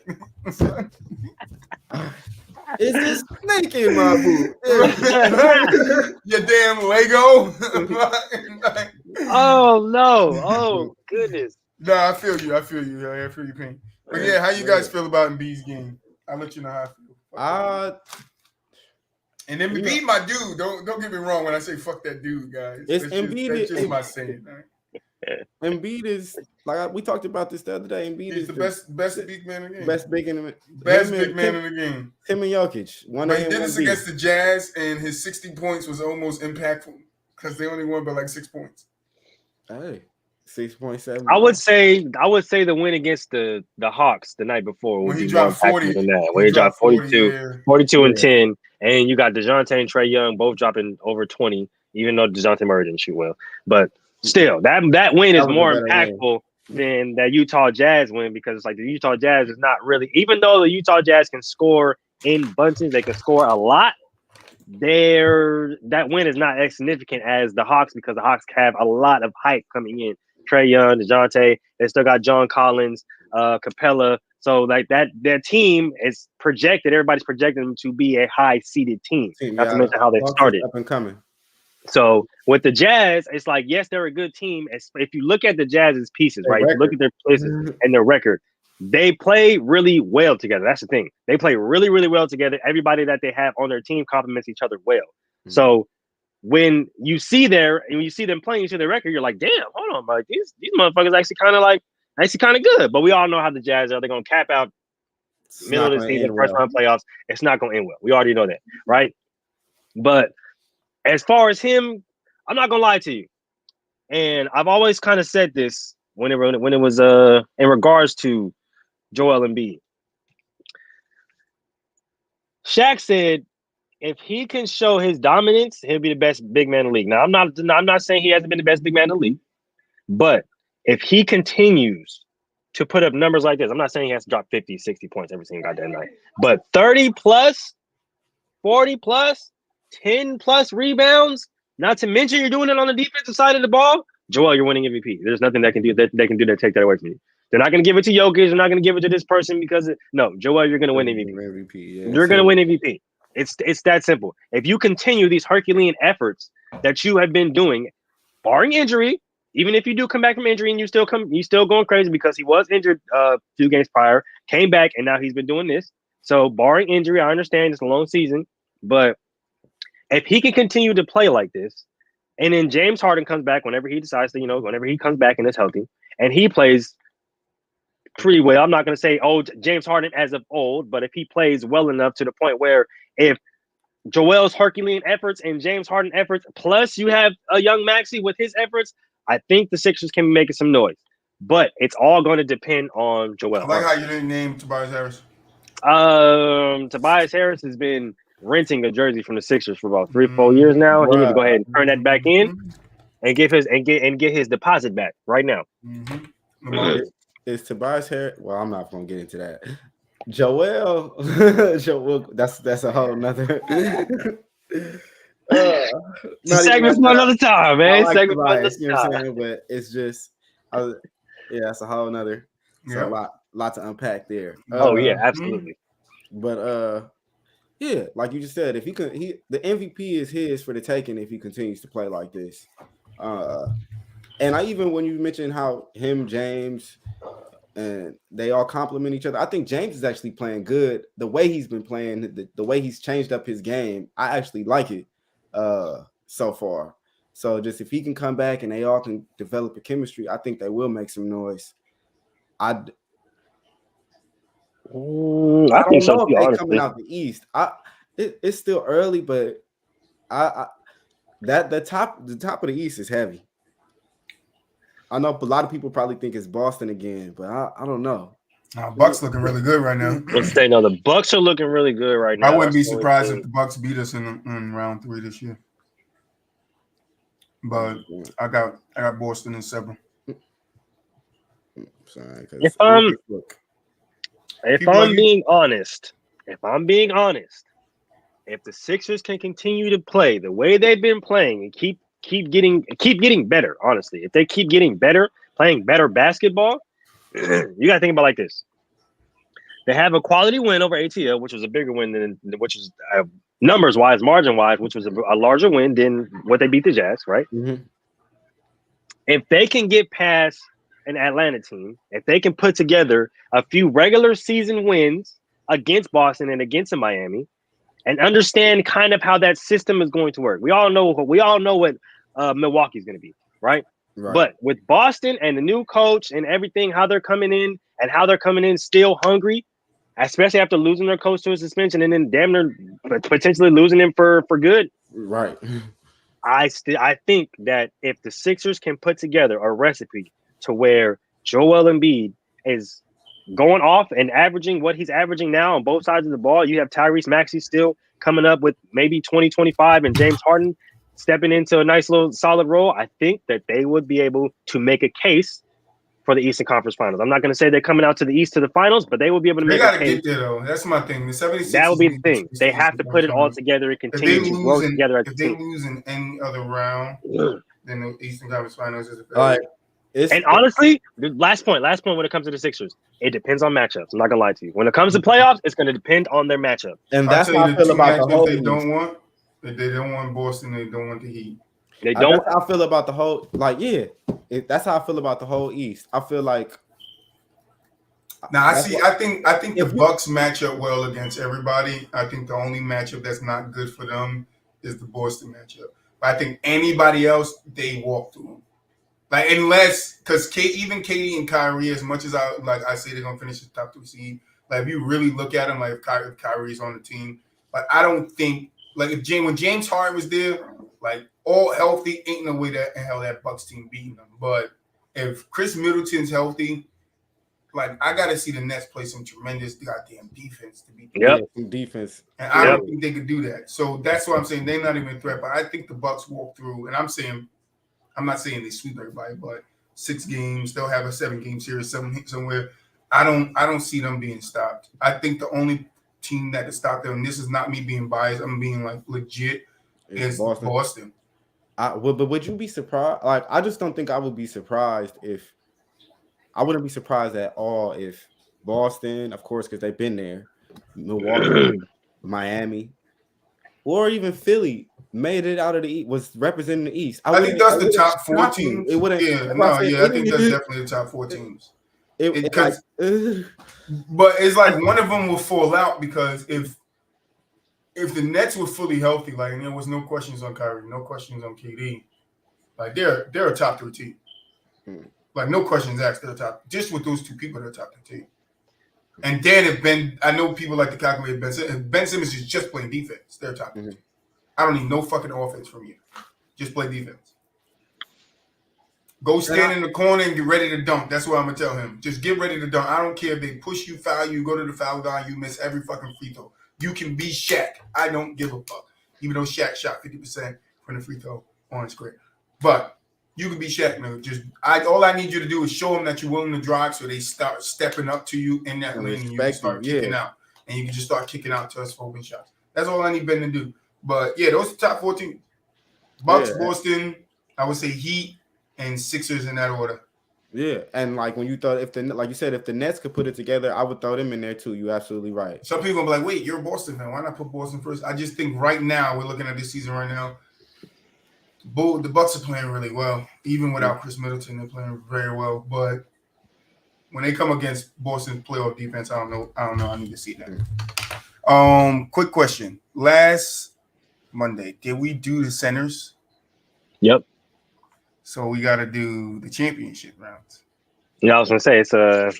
Is this snake in my boot? Your damn Lego. Oh no! Oh goodness. Nah, I feel you. I feel you, Pink. But yeah, how you guys feel about Embiid's game? I'll let you know how I feel. And then Embiid, my dude. Don't get me wrong when I say fuck that dude, guys. It's Embiid. That's just my saying. Right? Embiid is like we talked about this the other day. Embiid is the best big man in the game. Best big man in the game. Him and Jokic. But he did this against the Jazz, and his 60 points was almost impactful because they only won by like 6 points. Hey. 6.7. I would say the win against the Hawks the night before when he dropped 40 than that. When he dropped 42 and 10, and you got DeJounte and Trae Young both dropping over 20, even though DeJounte Murray didn't shoot well. But still, that win is more impactful than that Utah Jazz win, because it's like the Utah Jazz is not really, even though the Utah Jazz can score in bunches, they can score a lot. That win is not as significant as the Hawks, because the Hawks have a lot of hype coming in. Trae Young, DeJounte, they still got John Collins, Capella. So like their team is projected. Everybody's projecting them to be a high-seeded team. Not to mention how they started. Up and coming. So with the Jazz, it's like, yes, they're a good team. If you look at the Jazz's pieces, right? If you look at their pieces and their record, they play really well together. That's the thing. They play really, really well together. Everybody that they have on their team complements each other well. Mm-hmm. So when you see them playing, you see their record, you're like, damn, hold on, like these motherfuckers actually kind of good. But we all know how the Jazz are. They're gonna cap out middle of the season, first round playoffs. It's not gonna end well. We already know that, right? But as far as him, I'm not gonna lie to you. And I've always kind of said this when it was in regards to Joel Embiid. Shaq said, if he can show his dominance, he'll be the best big man in the league. Now, I'm not saying he hasn't been the best big man in the league, but if he continues to put up numbers like this, I'm not saying he has to drop 50, 60 points every single goddamn night, but 30 plus, 40 plus, 10 plus rebounds, not to mention you're doing it on the defensive side of the ball, Joel, you're winning MVP. There's nothing they can do that take that away from you. They're not going to give it to Jokic. They're not going to give it to this person because Joel, you're going to win MVP. Yeah, you're going to win MVP. It's that simple. If you continue these Herculean efforts that you have been doing, barring injury, even if you do come back from injury and you still going crazy because he was injured 2 games prior, came back, and now he's been doing this. So barring injury, I understand it's a long season, but if he can continue to play like this, and then James Harden comes back whenever he decides to, whenever he comes back and is healthy, and he plays pretty well. I'm not going to say James Harden as of old, but if he plays well enough to the point where if Joel's Herculean efforts and James Harden efforts, plus you have a young Maxey with his efforts, I think the Sixers can be making some noise. But it's all going to depend on Joel. I like how you didn't name Tobias Harris. Tobias Harris has been renting a jersey from the Sixers for about 3-4 years now. He needs to go ahead and turn that back in and get his deposit back right now. Is Tobias Harris? Well, I'm not gonna get into that. Joel, that's a whole nother. Segment for another time, man. Like Segment for Tobias, another you know what I'm time. saying? But it's just, that's a whole nother. So a lot to unpack there. Oh yeah, absolutely. But yeah, like you just said, if the MVP is his for the taking if he continues to play like this. And when you mentioned how him, James, and they all complement each other, I think James is actually playing good. The way he's been playing, the way he's changed up his game, I actually like it so far. So just if he can come back and they all can develop a chemistry, I think they will make some noise. I think so. If they coming out the East, it's still early, but the top of the East is heavy. I know a lot of people probably think it's Boston again, but I don't know. Bucks looking really good right now. Let's say no. The Bucks are looking really good right now. I wouldn't be surprised if the Bucks beat us in round 3 this year. But I got Boston in 7. Sorry, if I'm being honest, if the Sixers can continue to play the way they've been playing and keep getting better, honestly, if they keep getting better, playing better basketball, you got to think about it like this. They have a quality win over ATL, which was a bigger win which is numbers wise, margin wise, which was a larger win than what they beat the Jazz, right? Mm-hmm. If they can get past an Atlanta team, if they can put together a few regular season wins against Boston and against Miami, and understand kind of how that system is going to work. We all know what Milwaukee's going to be, right? But with Boston and the new coach and everything, how they're coming in still hungry, especially after losing their coach to a suspension and then damn near potentially losing him for good. Right. I think that if the Sixers can put together a recipe to where Joel Embiid is going off and averaging what he's averaging now on both sides of the ball, you have Tyrese Maxey still coming up with maybe 20-25 and James Harden stepping into a nice little solid role. I think that they would be able to make a case for the Eastern Conference Finals. I'm not going to say they're coming out to the East to the finals, but they will be able to make a case. They got to get there, though. That's my thing. The 76ers, that would be the thing. They have to put it all together and continue to grow together as a team. If they lose in any other round, then the Eastern Conference Finals is a failure. And honestly, the last point when it comes to the Sixers, it depends on matchups. I'm not gonna lie to you. When it comes to playoffs, it's gonna depend on their matchup. And that's how I feel about the whole. They don't want Boston. They don't want the Heat. They don't. That's how I feel about the whole. That's how I feel about the whole East. I feel like. Now I think the Bucks match up well against everybody. I think the only matchup that's not good for them is the Boston matchup. But I think anybody else, they walk through them. Like unless, because even Katie and Kyrie, as much as I say they're gonna finish the top 3 seed, like if you really look at them, like if Kyrie's on the team, like I don't think like when James Harden was there, like all healthy, ain't no way that hell that Bucks team beating them. But if Chris Middleton's healthy, like I gotta see the Nets play some tremendous goddamn defense to beat them. Yep, defense, and I don't think they could do that. So that's what I'm saying. They're not even a threat, but I think the Bucks walk through, and I'm not saying they sweep everybody, but 6 games, they'll have a 7-game series somewhere. I don't see them being stopped. I think the only team that can stop them, and this is not me being biased, I'm being like legit, is Boston. But would you be surprised? Like, I just don't think I would be surprised if I wouldn't be surprised at all if Boston, of course, because they've been there, Milwaukee, Miami, or even Philly made it out of the East, was representing the East. I think that's the top 4 teams. It wouldn't. I think that's definitely the top 4 teams. But it's like one of them will fall out because if the Nets were fully healthy, like and there was no questions on Kyrie, no questions on KD, like they're a top 3 team. Like no questions asked, they're top. Just with those 2 people, they're top 3 team. And then if I know people like to calculate Ben Simmons is just playing defense. They're top 15. I don't need no fucking offense from you. Just play defense. Go stand in the corner and get ready to dunk. That's what I'm gonna tell him. Just get ready to dunk. I don't care if they push you, foul you, go to the foul line, you miss every fucking free throw. You can be Shaq. I don't give a fuck. Even though Shaq shot 50% from the free throw on his career. But you can be Shaq, man. All I need you to do is show them that you're willing to drive, so they start stepping up to you in that lane, and you can start kicking out, and you can just start kicking out to us open shots. That's all I need Ben to do. But yeah, those are top 14. Bucks, Boston, I would say Heat and Sixers in that order. Yeah, and like when you thought if the Nets could put it together, I would throw them in there too. You're absolutely right. Some people will be like, "Wait, you're a Boston fan. Why not put Boston first?" I just think right now we're looking at this season right now. The Bucks are playing really well, even without Chris Middleton. They're playing very well. But when they come against Boston's playoff defense, I don't know. I need to see that. Quick question: last Monday, did we do the centers? Yep. So we got to do the championship rounds. Yeah, I was gonna say it's the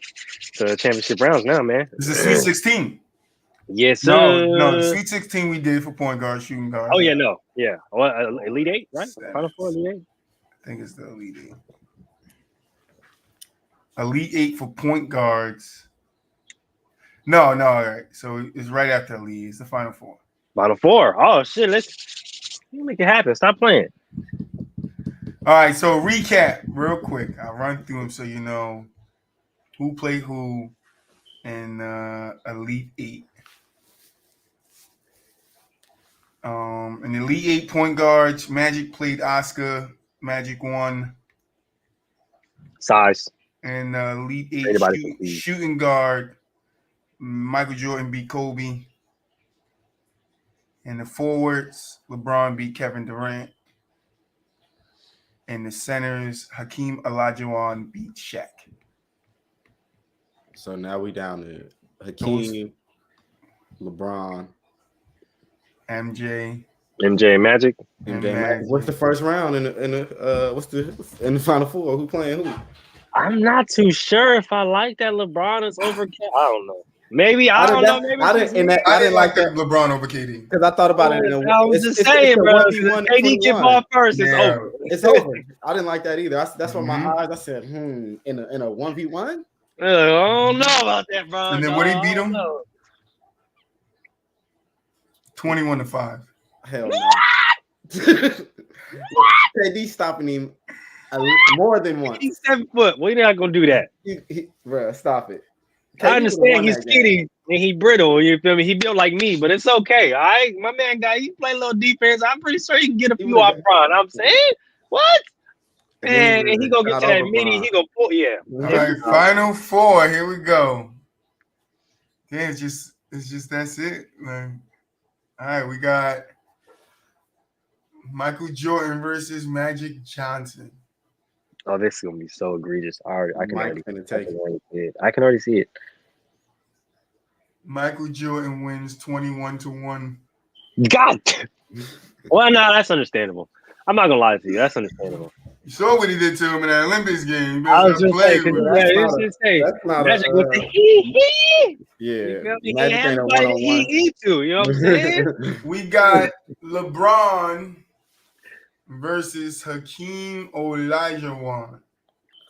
championship rounds now, man. This is Sweet 16. Yes, sir. No, the Sweet 16 we did for point guard, shooting guard. Oh yeah, no, yeah. Elite 8, right? Final Four, Elite 8. I think it's the Elite 8. Elite 8 for point guards. No, all right. So it's right after Elite. It's the Final Four. Final Four. Oh shit, let's make it happen. Stop playing. All right, so recap real quick. I'll run through them so you know who played who in Elite 8. In the Elite 8 point guards, Magic played Oscar. Magic won. Size. And Elite 8 shooting guard, Michael Jordan beat Kobe. And the forwards, LeBron beat Kevin Durant. And the centers, Hakeem Olajuwon beat Shaq. So now we down to Hakeem, LeBron, MJ, Magic. What's the first round in the Final Four? Who playing who? I'm not too sure if I like that LeBron is over. I don't know. Maybe I don't know. Maybe I didn't like that LeBron over KD because I thought about it. I was just saying, bro. KD get ball first. It's over. It's over. I didn't like that either. That's why my eyes. I said, in a 1v1. I don't know about that, bro. And then what he beat him? 21-5. Hell no. KD stopping him more than once. He's 7 foot. We're not gonna do that. Bro, stop it. I understand he's skinny and he brittle. You feel me? He built like me, but it's okay. All right, my man, he play a little defense. I'm pretty sure he can get a few off front. I'm saying, what? Man, and he gonna get to that mini. He gonna pull. Yeah. All right, Final Four. Here we go. Yeah, it's just that's it, man. All right, we got Michael Jordan versus Magic Johnson. Oh, this is gonna be so egregious. I can already see it. Michael Jordan wins 21-1. God. Well, no, that's understandable. I'm not gonna lie to you. That's understandable. You saw what he did to him in that Olympics game. I was just saying, Magic with the he. Yeah, Magic ain't a one-on-one. He too. You know what I'm saying? We got LeBron versus Hakeem Olajuwon.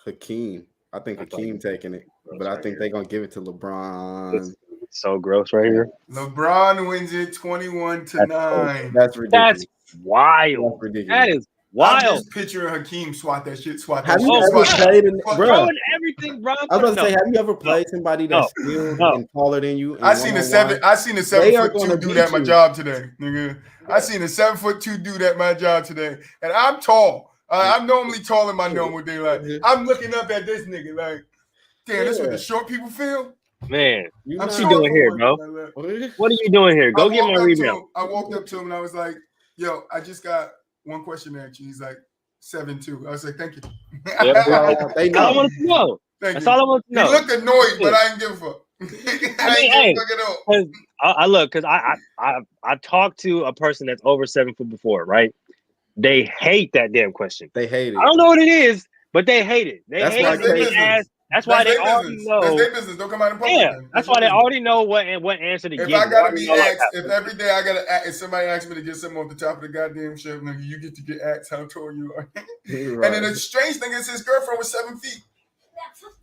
Hakeem. I think Hakeem taking it, but I think they're going to give it to LeBron. It's so gross right here. LeBron wins it 21-9. That's ridiculous. That's wild. That's ridiculous. That is wild. I'm just picturing Hakeem swat that shit. Have you ever played in throwing everything, bro? I was about to say, have you ever played somebody that's skilled and taller than you? I seen a 7'2" dude at my job today, nigga. I seen a 7'2" dude at my job today, and I'm tall. I'm normally tall in my normal day. Like I'm looking up at this nigga, like, damn, that's what the short people feel. Man, what you doing here, bro? What are you doing here? Go get my rebound. I walked up to him and I was like, "Yo, I just got one question at you." He's like, 7'2". I was like, "Thank you." They know. I want to know. That's all I want to know. He looked annoyed, but I didn't give a fuck. Because I talked to a person that's over 7 foot before, right? They hate that damn question. They hate it. I don't know what it is, but they hate it. They that's hate like it. That's why they their already business. That's know. their business. Don't come out in public. Yeah, Then. that's Your why they business. already know what answer to If give. I They gotta already be know like asked, if every day I gotta, if somebody asks me to get something off the top of the goddamn ship, nigga, you get to get asked how tall you are. Right. And then the strange thing is, his girlfriend was 7 feet.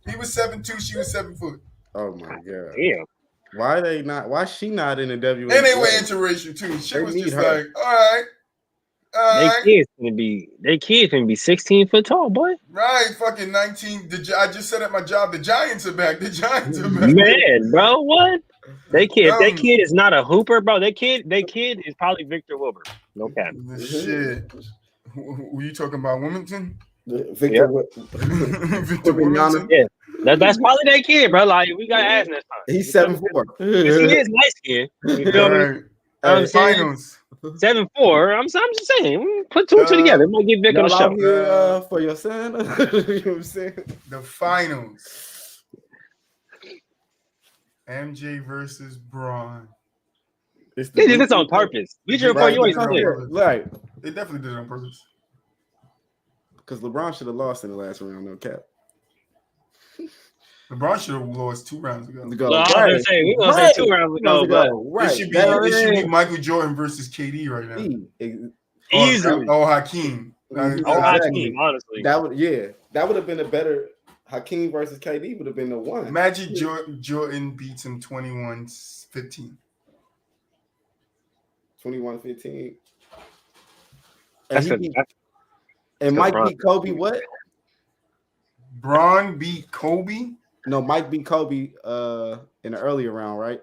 He was 7'2", she was 7 foot. Oh my god. damn. Why they not? Why she not in the WNBA? And they were interracial too. She They was need just her. like, all right, They kids can be 16 foot tall, boy. right, fucking 19. I just said at my job, the Giants are back. The Giants are back. Man, bro, what? If that Um, kid is not a hooper, bro, that kid is probably Victor Wilbur. No cap. Shit. Were you talking about Wilmington? Victor Victor Wembanyama. Wilmington? Yeah, that's probably that kid, bro. Like we gotta ask next time. He's 7'4". Because he is light skinned. You feel me? Right. I'm saying Finals. 7'4". I'm just saying, put two and two together. Might get Vic on the Y'all show. out here for your son. You know what I'm saying? The finals. MJ versus Braun. It's They did this on purpose. Bleacher Report, you ain't Right. slick. Right. They definitely did it on purpose. Because LeBron should have lost in the last round, no cap. LeBron should have lost 2 rounds ago. Well, I was gonna say we gonna say 2 rounds ago, but It should be Michael Jordan versus KD right now. easily. Oh, Hakeem. Hakeem, honestly. That would have been a better Hakeem versus KD would have been the one. Magic Jordan beats him 21-15. 21-15. And Mike beat Kobe what? Braun beat Kobe? No, Mike beat Kobe in the earlier round, right?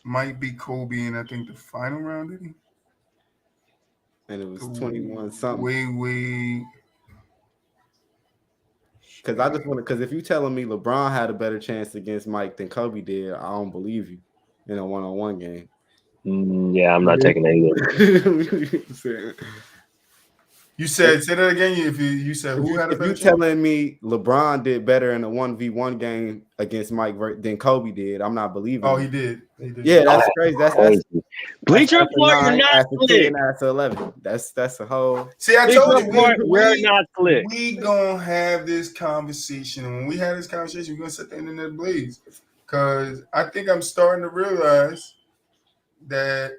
Mike beat Kobe in I think the final round, did he? And it was 21 something. Way. Because if you telling me LeBron had a better chance against Mike than Kobe did, I don't believe you in a one-on-one game. Yeah, I'm not taking that either. You said, say that again. You said who had a better chance? If you telling me LeBron did better in a 1v1 game against Mike than Kobe did, I'm not believing. Oh, he did. Yeah, that's crazy. That's Bleacher Report, you're not slick. After 11. That's a whole. See, I told you, we're not slick. We gonna have this conversation, and when we have this conversation, we're gonna set the internet ablaze. Because I think I'm starting to realize that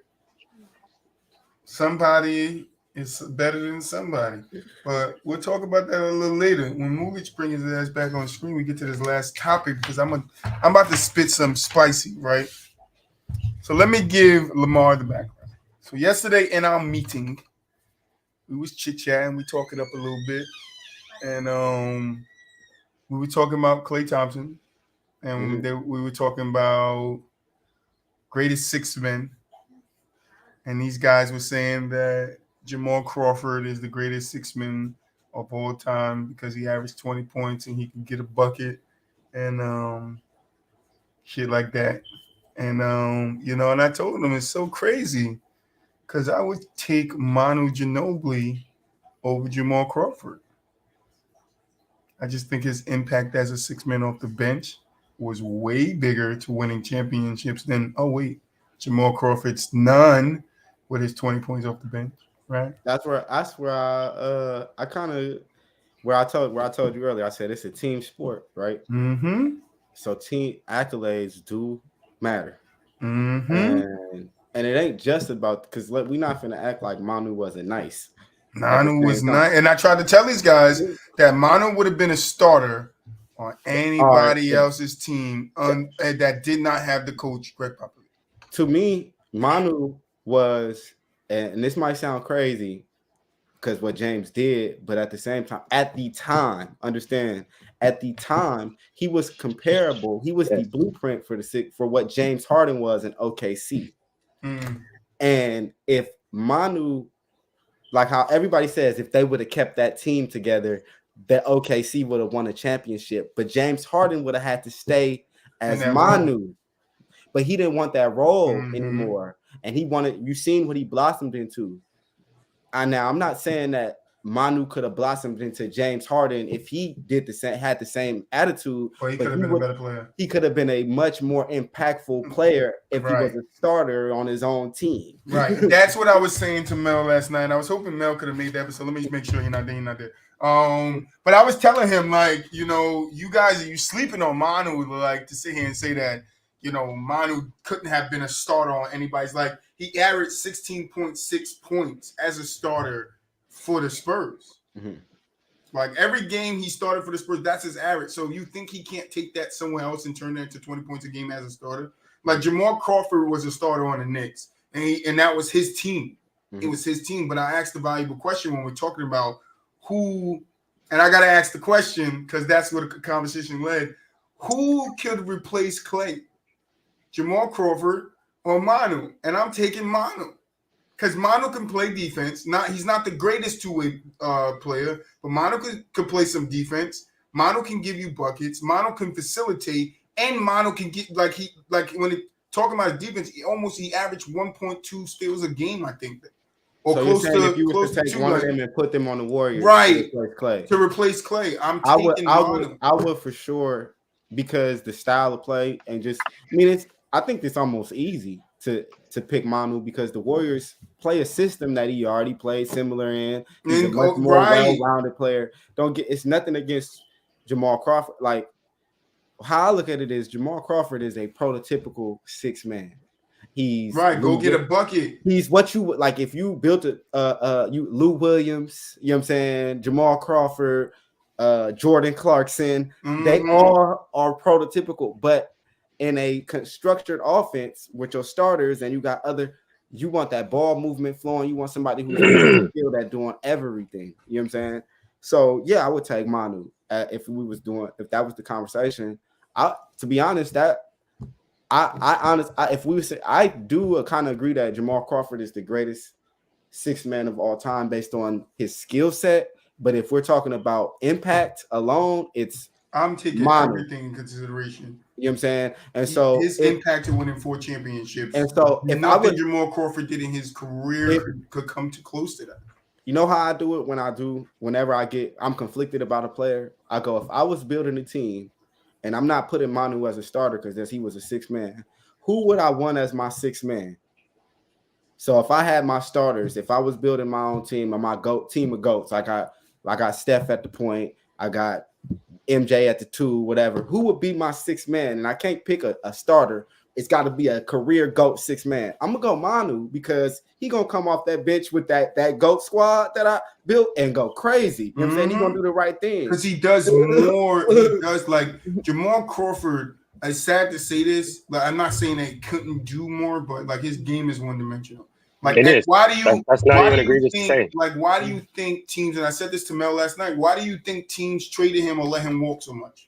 somebody is better than somebody. But we'll talk about that a little later. When Moolich brings his ass back on screen, we get to this last topic because I'm about to spit some spicy, right? So let me give Lamar the background. So yesterday in our meeting, we was chit-chatting, we talking up a little bit, and we were talking about Klay Thompson, and we were talking about greatest 6 men, and these guys were saying that Jamal Crawford is the greatest 6 man of all time because he averaged 20 points and he can get a bucket and shit like that. And and I told him it's so crazy because I would take Manu Ginobili over Jamal Crawford. I just think his impact as a 6 man off the bench was way bigger to winning championships than Jamal Crawford's none with his 20 points off the bench. Right. That's where I told you earlier. I said it's a team sport, right? Mm-hmm. So team accolades do matter. Mm-hmm. And it ain't just about because we're not finna act like Manu wasn't nice. Manu was nice, and I tried to tell these guys that Manu would have been a starter on anybody else's team that did not have the coach Greg Popovich. To me, Manu was. And this might sound crazy because what James did, but at the same time, understand, at the time, he was comparable. He was the blueprint for what James Harden was in OKC. And if Manu, like how everybody says, if they would have kept that team together, that OKC would have won a championship. But James Harden would have had to stay as Manu. But he didn't want that role anymore. And you seen what he blossomed into. Now I'm not saying that Manu could have blossomed into James Harden if he did had the same attitude. Or he could have been a better player. He could have been a much more impactful player if he was a starter on his own team. Right. That's what I was saying to Mel last night. I was hoping Mel could have made that episode. Let me make sure you're not there. But I was telling him, like, you know, you guys, you sleeping on Manu, like, to sit here and say that, you know, Manu couldn't have been a starter on anybody's. Like, he averaged 16.6 points as a starter for the Spurs. Mm-hmm. Like, every game he started for the Spurs, that's his average. So you think he can't take that somewhere else and turn that into 20 points a game as a starter? Like, Jamal Crawford was a starter on the Knicks, and that was his team. Mm-hmm. It was his team. But I asked a valuable question when we're talking about who, and I got to ask the question because that's where the conversation led. Who could replace Clay? Jamal Crawford or Manu? And I'm taking Manu. Because Manu can play defense. He's not the greatest two-way player, but Manu could play some defense. Manu can give you buckets. Manu can facilitate, and Manu can get when talking about defense, he averaged 1.2 steals a game, I think. Or so close you're saying to if you were to take one of them and put them on the Warriors, right? To replace Clay, I would for sure, because the style of play and just I think it's almost easy to pick Manu because the Warriors play a system that he already played similar in. He's a much more well-rounded player. It's nothing against Jamal Crawford. Like, how I look at it is Jamal Crawford is a prototypical 6-man. He's right. Go get a bucket. He's what you would like if you built Lou Williams, you know what I'm saying? Jamal Crawford, Jordan Clarkson. Mm-hmm. They all are prototypical, but in a structured offense with your starters and you want that ball movement flowing. You want somebody who's skilled at doing everything. You know what I'm saying? So yeah, I would take Manu if that was the conversation. To be honest, I do kind of agree that Jamal Crawford is the greatest 6-man of all time based on his skill set. But if we're talking about impact alone, I'm taking everything in consideration. You know what I'm saying? And so his impact to winning 4 championships. And so if nothing Jamal Crawford did in his career could come too close to that. You know how I do it whenever I'm conflicted about a player, I go, if I was building a team and I'm not putting Manu as a starter because he was a 6-man, who would I want as my 6-man? So if I had my starters, if I was building my own team or my team of GOATs, I got Steph at the point, I got MJ at the 2, whatever. Who would be my 6-man? And I can't pick a starter. It's got to be a career GOAT 6-man. I'm gonna go Manu because he gonna come off that bench with that GOAT squad that I built and go crazy. You know what I'm saying? He's gonna do the right thing because he does more. He does like Jamal Crawford. It's sad to say this, but I'm not saying that he couldn't do more, but like his game is one-dimensional. Like it is. Why do you? That's not even egregious to say. Like, why do you think teams? And I said this to Mel last night. Why do you think teams traded him or let him walk so much?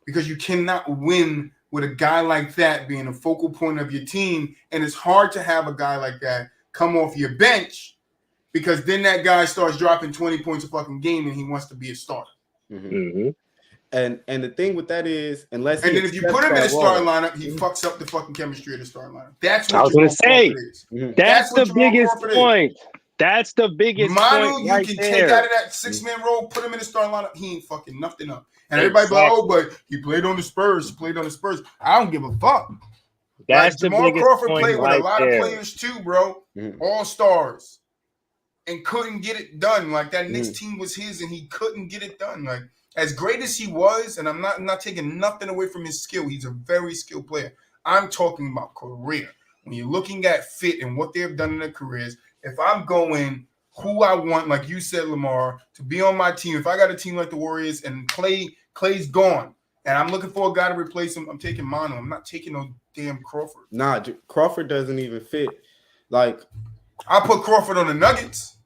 Because you cannot win with a guy like that being a focal point of your team, and it's hard to have a guy like that come off your bench because then that guy starts dropping 20 points a fucking game and he wants to be a starter. Mm-hmm. Mm-hmm. And the thing with that is, if you put him in the starting lineup, he fucks up the fucking chemistry of the starting lineup. That's what I was going to say. Mm-hmm. That's the biggest point. That's the biggest point. You can take out of that 6-man role, put him in the starting lineup. He ain't fucking nothing up. And everybody be like, oh, but he played on the Spurs. I don't give a fuck. That's the Jamal biggest Crawford point played with right a lot there. of players too, bro. All stars. And couldn't get it done. Like that Knicks team was his and he couldn't get it done. Like as great as he was, and I'm not taking nothing away from his skill. He's a very skilled player. I'm talking about career. When you're looking at fit and what they've done in their careers, if I'm going who I want, like you said, Lamar, to be on my team, if I got a team like the Warriors and Clay's gone, and I'm looking for a guy to replace him, I'm taking Manu. I'm not taking no damn Crawford. Nah, Crawford doesn't even fit. Like, I put Crawford on the Nuggets.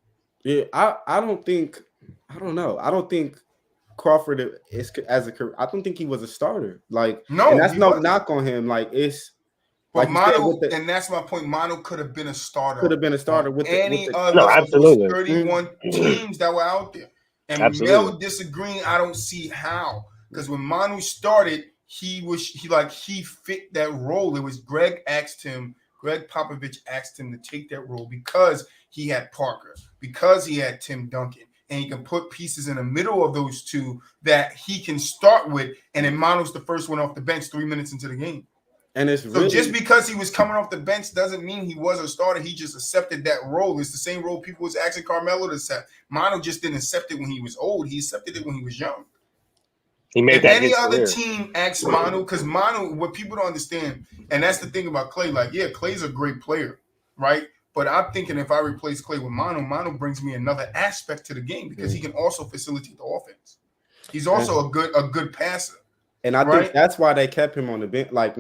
Yeah, I don't know. I don't think Crawford is as a career. I don't think he was a starter. Like, no, and that's no knock on him. Like, it's but like Manu, and that's my point. Manu could have been a starter. Could have been a starter with any other absolutely 31 teams that were out there. And Mel disagreeing, I don't see how. Because when Manu started, he fit that role. It was Greg asked him, Greg Popovich asked him to take that role because he had Parker, because he had Tim Duncan, and he can put pieces in the middle of those two that he can start with, and then Mano's the first one off the bench 3 minutes into the game. And it's So really, just because he was coming off the bench doesn't mean he was a starter. He just accepted that role. It's the same role people was asking Carmelo to accept. Mano just didn't accept it when he was old. He accepted it when he was young. He made If that any his other career. team asks Manu, because Manu, what people don't understand, and that's the thing about Clay, like, yeah, Clay's a great player, right? But I'm thinking if I replace Clay with Manu, Manu brings me another aspect to the game because he can also facilitate the offense. He's also a good passer. And I right? think that's why they kept him on the bench. Like,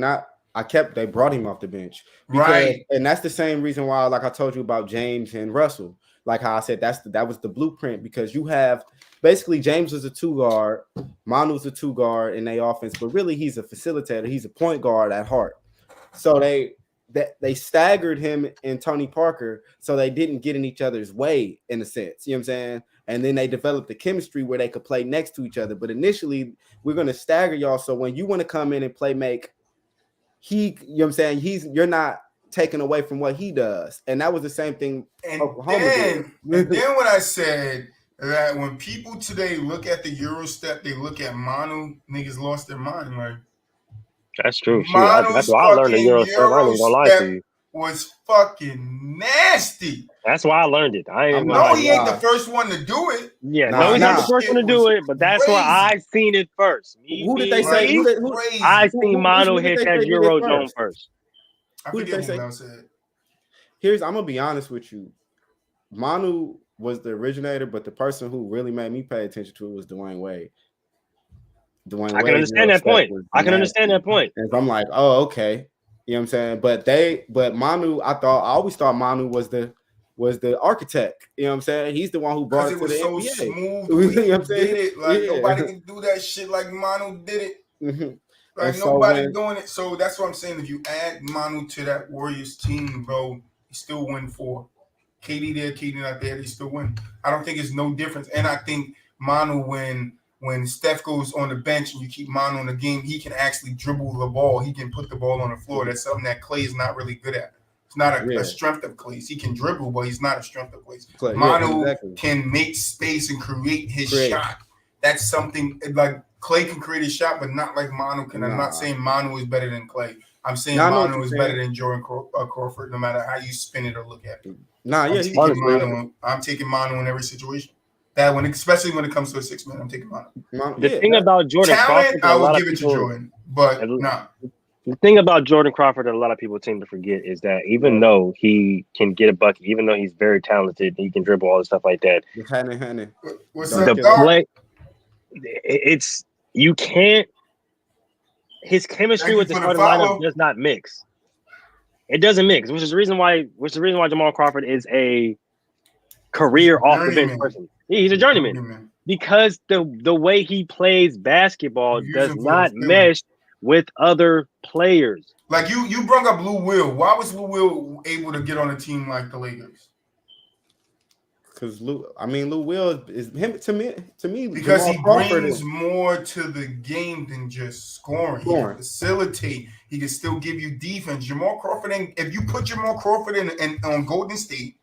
they brought him off the bench. Because, Right. And that's the same reason why, like I told you about James and Russell. Like how I said, that was the blueprint, because you have basically James was a 2-guard, Manu's a 2-guard in their offense, but really he's a facilitator. He's a point guard at heart. So they staggered him and Tony Parker, so they didn't get in each other's way in a sense. You know what I'm saying? And then they developed the chemistry where they could play next to each other. But initially, we're going to stagger y'all. So when you want to come in and play make, you know what I'm saying? You're not taken away from what he does. And that was the same thing Oklahoma did. And then when I said that when people today look at the Euro step, they look at Manu, niggas lost their mind. Like, That's true. Shoot, Manu's that's why I learned the Euro step. I ain't even gonna lie to you. Was fucking nasty. That's why I learned it. I ain't No, he ain't the first one to do it. Yeah, no, he's not the first one to do it, but that's where I seen it first. Who did they say? I seen Manu hit that Euro zone first. Who did they say? I'm gonna be honest with you. Manu was the originator, but the person who really made me pay attention to it was Dwayne Wade. I can understand that point. And I'm like, oh, okay. You know what I'm saying? But Manu, I always thought Manu was the architect. You know what I'm saying? He's the one who brought it to the so NBA. Smooth. You know what I'm saying? Did it. Like nobody can do that shit like Manu did it. Mm-hmm. Like nobody doing it. So that's what I'm saying. If you add Manu to that Warriors team, bro, you still win 4. KD there, KD not there, they still win. I don't think it's no difference. And I think Manu, when Steph goes on the bench and you keep Manu in the game, he can actually dribble the ball. He can put the ball on the floor. That's something that Clay is not really good at. It's not a strength of Clay's. He can dribble, but he's not a strength of Clay's. Manu can make space and create his shot. That's something like Clay can create a shot, but not like Manu can. I'm not saying Manu is better than Clay. I'm saying Manu is better than Jordan Crawford, no matter how you spin it or look at it. I'm taking Manu in every situation. That one, especially when it comes to a 6-man, I'm taking Manu. The thing about Jordan Crawford, I will give it to Jordan, but the thing about Jordan Crawford that a lot of people tend to forget is that even though he can get a bucket, even though he's very talented, he can dribble all the stuff like that. What's up, you can't. His chemistry with the starting lineup does not mix. It doesn't mix, which is the reason why Jamal Crawford is a career off the bench person. He's a journeyman because the way he plays basketball does not mesh with other players. Like you brought up Lou Will. Why was Lou Will able to get on a team like the Lakers? Because Lou Will is him to me because he brings more to the game than just scoring. He can facilitate. He can still give you defense. Jamal Crawford, if you put Jamal Crawford in on Golden State,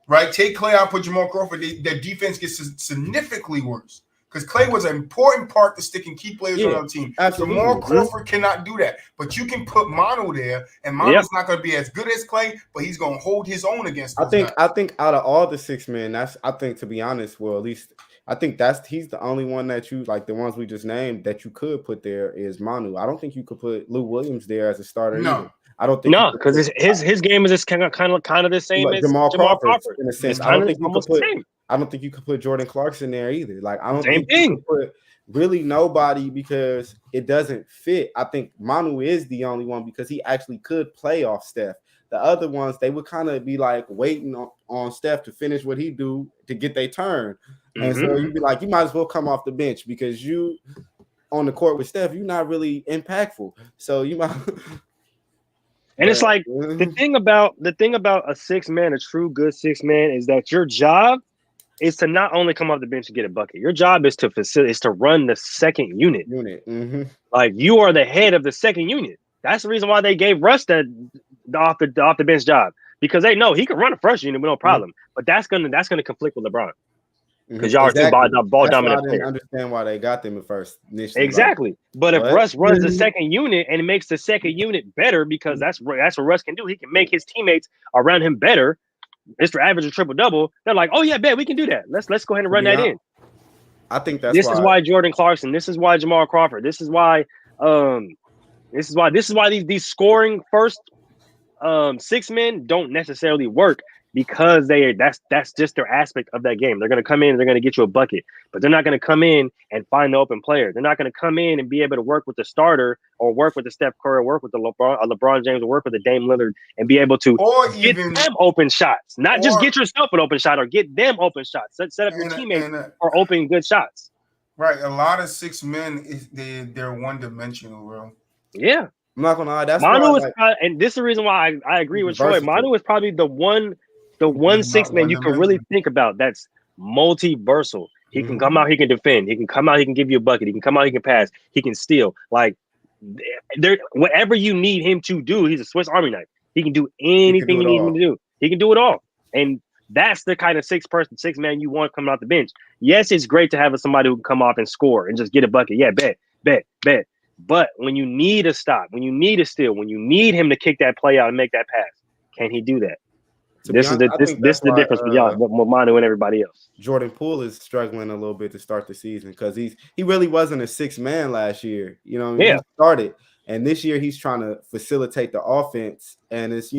right? Take Clay out, put Jamal Crawford. Their defense gets significantly worse because Clay was an important part to sticking key players on the team. Absolutely. Jamal Crawford cannot do that, but you can put Manu there, and Manu's not going to be as good as Clay, but he's going to hold his own against. I think out of all the 6 men, to be honest, well, at least I think he's the only one that you like. The ones we just named that you could put there is Manu. I don't think you could put Lou Williams there as a starter. No. Either. I don't think because his game is just kind of the same as Jamal Crawford in a sense. I don't think you could put Jordan Clarkson there either. Like I don't think you could put really nobody because it doesn't fit. I think Manu is the only one because he actually could play off Steph. The other ones they would kind of be like waiting on Steph to finish what he do to get their turn, and so you'd be like, you might as well come off the bench because you on the court with Steph, you're not really impactful. So you might. And it's like the thing about a 6-man, a true good 6-man, is that your job is to not only come off the bench and get a bucket. Your job is to run the second unit. Mm-hmm. Like you are the head of the second unit. That's the reason why they gave Russ that off the bench job because they know he can run a first unit with no problem. But that's gonna conflict with LeBron because y'all are two ball dominant players. I didn't understand why they got them at first initially. Exactly. But if Russ runs the second unit and makes the second unit better, because that's what Russ can do. He can make his teammates around him better. Mr. Average a triple double. They're like, oh yeah, bet we can do that. Let's go ahead and run that in. I think this is why Jordan Clarkson. This is why Jamal Crawford. This is why these scoring first 6 men don't necessarily work because that's just their aspect of that game. They're going to come in and they're going to get you a bucket, but they're not going to come in and find the open player. They're not going to come in and be able to work with the starter or work with the Steph Curry or work with the LeBron James or work with the Dame Lillard and be able to get them open shots, not just get yourself an open shot or get them open shots. Set up your teammates for open good shots. Right. A lot of 6 men, they're one-dimensional, bro. Yeah. I'm not gonna lie. That's Manu is, and this is the reason why I agree with Troy. Manu is probably the one 6 man you can really think about that's multi-versal. He can come out, he can defend. He can come out, he can give you a bucket. He can come out, he can pass. He can steal. Like whatever you need him to do, he's a Swiss Army knife. He can do anything you need him to do. He can do it all. And that's the kind of 6 man you want coming out the bench. Yes, it's great to have somebody who can come off and score and just get a bucket. Yeah, bet. But when you need a stop, when you need a steal, when you need him to kick that play out and make that pass, can he do that? This is the difference with Manu and everybody else. Jordan Poole is struggling a little bit to start the season because he really wasn't a 6 man last year. You know, he started, and this year he's trying to facilitate the offense, and it's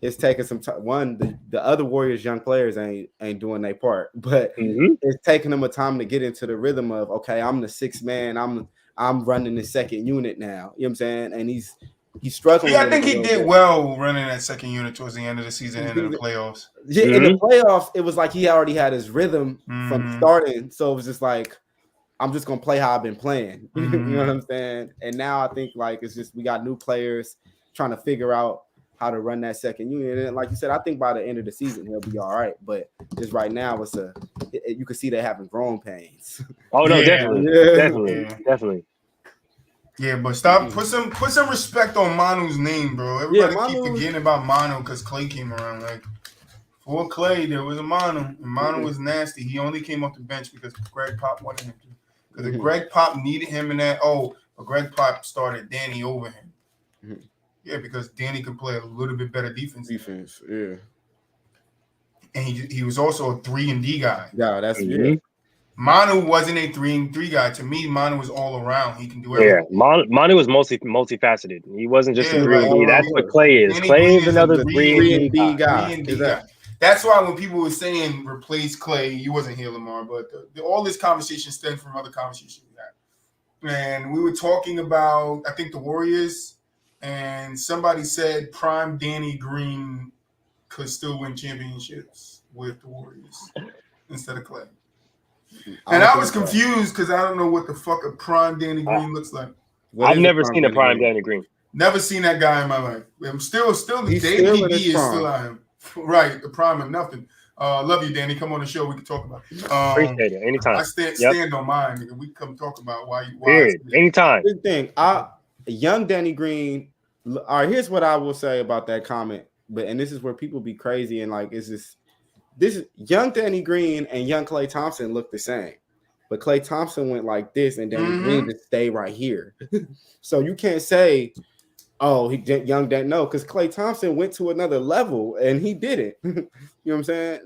it's taking some time. The other Warriors young players ain't doing their part, but it's taking them a time to get into the rhythm of okay, I'm the 6 man, I'm running the second unit now. You know what I'm saying? And he's struggling. Yeah, I think he did well running that second unit towards the end of the season and in the playoffs. Yeah, in the playoffs, it was like he already had his rhythm from starting. So it was just like, I'm just gonna play how I've been playing. You know what I'm saying? And now I think like it's just we got new players trying to figure out how to run that second unit. And like you said, I think by the end of the season he'll be all right. But just right now, you can see they're having growing pains. Oh no, definitely. Yeah, but put some respect on Manu's name, bro. Everybody keep forgetting about Manu because Clay came around. Like for Clay, there was a Manu, and Manu was nasty. He only came off the bench because Greg Pop wanted him to. Because if Greg Pop needed him in that, but Greg Pop started Danny over him. Yeah, because Danny could play a little bit better defense. Yeah. And he was also a 3-and-D guy. Yeah, that's Manu wasn't a 3-and-3 guy. To me, Manu was all around. He can do everything. Yeah, Manu was multifaceted. He wasn't just a 3-and-D. That's what Clay is. Clay is another 3-and-D guy. That's why when people were saying replace Clay, you wasn't here, Lamar. But all this conversation stemmed from other conversations we had. And we were talking about, I think, the Warriors. And somebody said prime Danny Green could still win championships with the Warriors instead of Clay. And I was confused because I don't know what the fuck a prime Danny Green looks like. I've never seen a prime Danny Green. Never seen that guy in my life. I'm still the Danny is still on him. Right, the prime of nothing. Love you, Danny. Come on the show. We can talk about it. Appreciate it. Anytime. I stand on mine, nigga. We can come talk about why. Anytime. Good thing. Young Danny Green. All right, here's what I will say about that comment. And this is where people be crazy and like, this is young Danny Green and young Klay Thompson look the same, but Klay Thompson went like this and Danny Green just stayed right here. So you can't say, oh, young Dan. No, because Klay Thompson went to another level and he didn't. You know what I'm saying?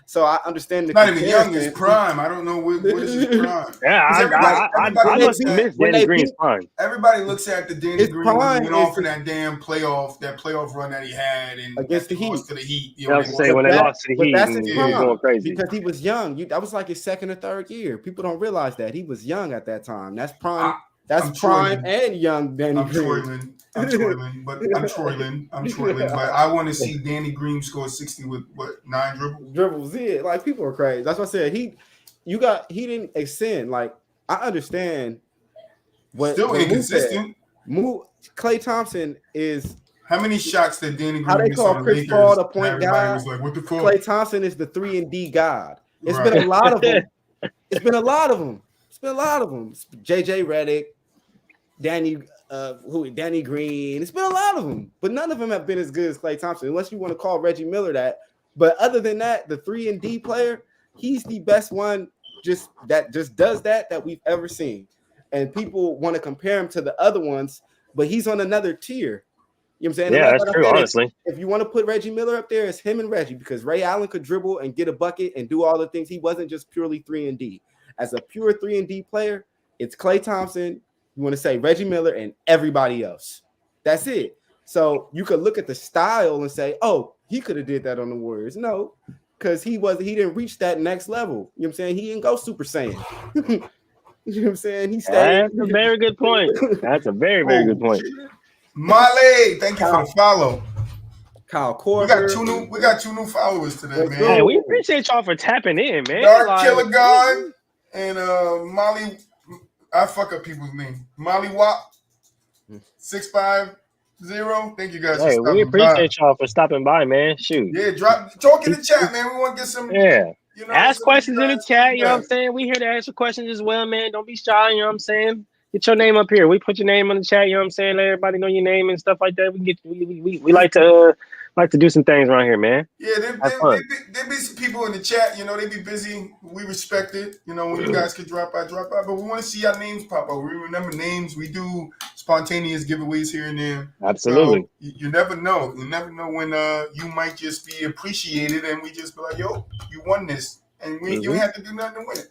So I understand the not even young is prime. I don't know what is his prime. Yeah, I must miss Danny Green's prime. Everybody looks at the Danny Green when he went off in that damn playoff run that he had and against the Heat. To the Heat. You know, when they lost to the Heat, that's his prime, going crazy because he was young. That was like his second or third year. People don't realize that he was young at that time. That's prime. That's prime and young Danny Green. I'm trolling, but I want to see Danny Green score 60 with 9 dribbles. Dribbles, yeah. Like people are crazy. That's what I said. He didn't extend. Like I understand. Still inconsistent. Klay Thompson is. How many shots did Danny Green? How they call Chris Paul the point guy? Was like, what the fuck? Klay Thompson is the 3-and-D god. It's been a lot of them. It's been a lot of them. JJ Redick, Danny Danny Green. It's been a lot of them, but none of them have been as good as Klay Thompson, unless you want to call Reggie Miller that. But other than that, the 3-and-D player, he's the best one just does that we've ever seen. And people want to compare him to the other ones, but he's on another tier. You know what I'm saying? Yeah, that's true, honestly. If you want to put Reggie Miller up there, it's him and Reggie, because Ray Allen could dribble and get a bucket and do all the things. He wasn't just purely 3-and-D. As a pure 3-and-D player, it's Klay Thompson. You want to say Reggie Miller and everybody else. That's it. So you could look at the style and say, oh, he could have did that on the Warriors. No, because he didn't reach that next level. You know what I'm saying? He didn't go Super Saiyan. You know what I'm saying? He stayed. That's a very good point. That's a very, very good point. Male, thank you for the follow. Kyle Korver. We got two new followers today, man. Hey, we appreciate y'all for tapping in, man. Dark Killer Gun and Molly. I fuck up people's name. Molly Wap 650. Thank you guys. Hey, we appreciate y'all for stopping by, man. Shoot. Yeah, talk in the chat, man. We want to get some. Yeah. You know, ask questions in the chat. You know what I'm saying? We here to answer questions as well, man. Don't be shy. You know what I'm saying? Get your name up here. We put your name on the chat. You know what I'm saying? Let everybody know your name and stuff like that. We like to do some things around here, man. Yeah, there be some people in the chat. You know, they be busy. We respect it. You know, when you guys can drop by. But we want to see our names pop up. We remember names. We do spontaneous giveaways here and there. Absolutely. So you never know. You never know when you might just be appreciated, and we just be like, yo, you won this, and you ain't have to do nothing to win it.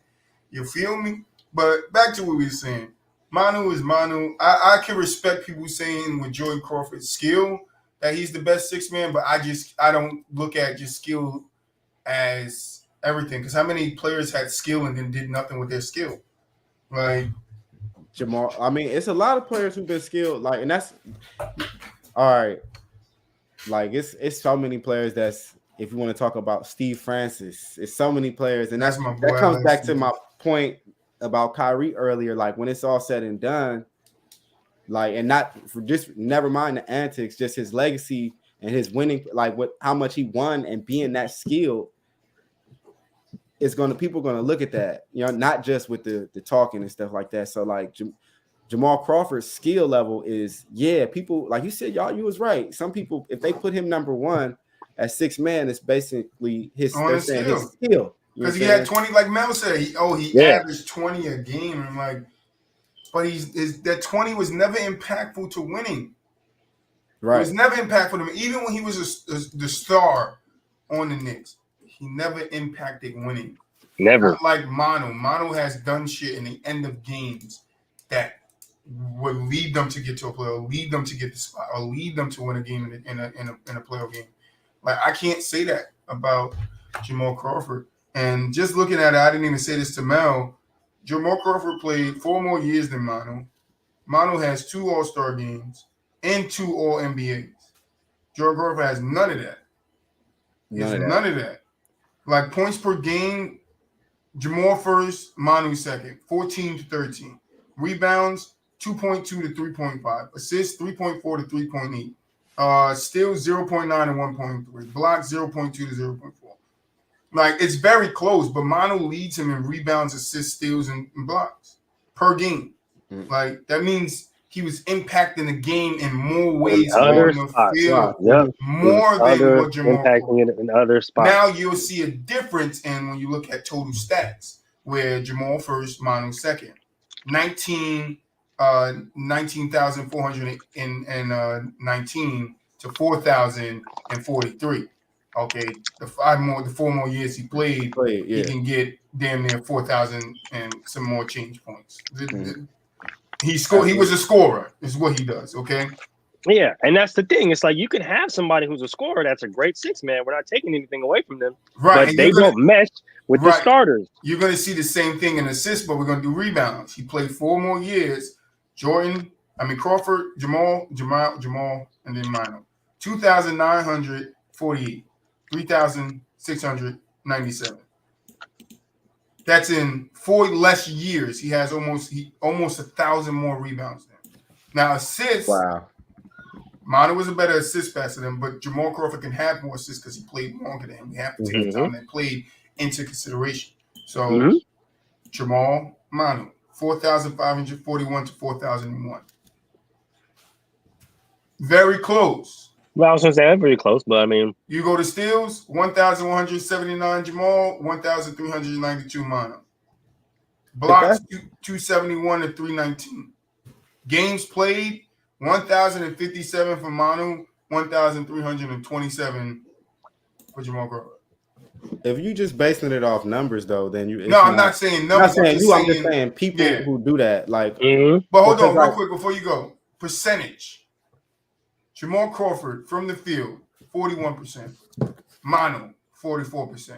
You feel me? But back to what we were saying. Manu is Manu. I can respect people saying with Jordan Crawford's skill that he's the best six man, but I don't look at just skill as everything. Because how many players had skill and then did nothing with their skill? Like Jamal. I mean, it's a lot of players who've been skilled. Like, and that's all right. Like it's so many players that's, if you want to talk about Steve Francis, it's so many players, and that's my boy. That comes back to my point about Kyrie earlier. Like, when it's all said and done, like, and not for just never mind the antics, just his legacy and his winning, like how much he won and being that skilled, people are gonna look at that, you know, not just with the talking and stuff like that. So like Jamal Crawford's skill level is, people like you said, you was right. Some people, if they put him number one at six man, it's basically his skill. Because he had 20, like Mel said, he averaged 20 a game. I'm like, but that 20 was never impactful to winning. Right. It was never impactful to him. Even when he was the star on the Knicks, he never impacted winning. Never. Not like Manu. Manu has done shit in the end of games that would lead them to get to a play, or lead them to get the spot, or lead them to win a game in a playoff game. Like, I can't say that about Jamal Crawford. And just looking at it, I didn't even say this to Mel. Jamal Crawford played 4 more years than Manu. Manu has 2 All-Star games and 2 All-NBAs. Jordan Crawford has none of that. He has none of that. Like, points per game, Jamal first, Manu second, 14 to 13. Rebounds, 2.2 to 3.5. Assists, 3.4 to 3.8. Steals, 0.9 and 1.3. Blocks, 0.2 to 0.4. Like, it's very close, but Manu leads him in rebounds, assists, steals, and blocks per game. Like, that means he was impacting the game in more ways on the field, more than what Jamal impacting in other spots. Now you'll see a difference in when you look at total stats, where Jamal first, Manu second. 19,419 to 4,043. Okay, the 4 more years he played, he can get damn near 4,000 and some more change points. He scored. He was a scorer. Is what he does. Okay. Yeah, and that's the thing. It's like you can have somebody who's a scorer that's a great six man. We're not taking anything away from them, right? But they don't mesh with the starters. You're going to see the same thing in assists, but we're going to do rebounds. He played 4 more years. Crawford, Jamal, and then Manu. 2,948. 3,697. That's in 4 less years. He has almost 1,000 more rebounds than him. Now assists. Wow. Manu was a better assist passer than him, but Jamal Crawford can have more assists because he played longer than him. We have to take the time that played into consideration. So Jamal, Manu, 4,541 to 4,001. Very close. Well, I was gonna say that's pretty close, but I mean, You go to steals, 1,179 Jamal, 1,392 Manu. Blocks, 271 to 319. Games played, 1,057 for Manu, 1,327 for Jamal Crawford. If you just basing it off numbers, though, then you. No, I'm not saying numbers. I'm just saying people who do that. Like, but hold on, real quick before you go. Percentage. Jamal Crawford from the field, 41%. Manu, 44%.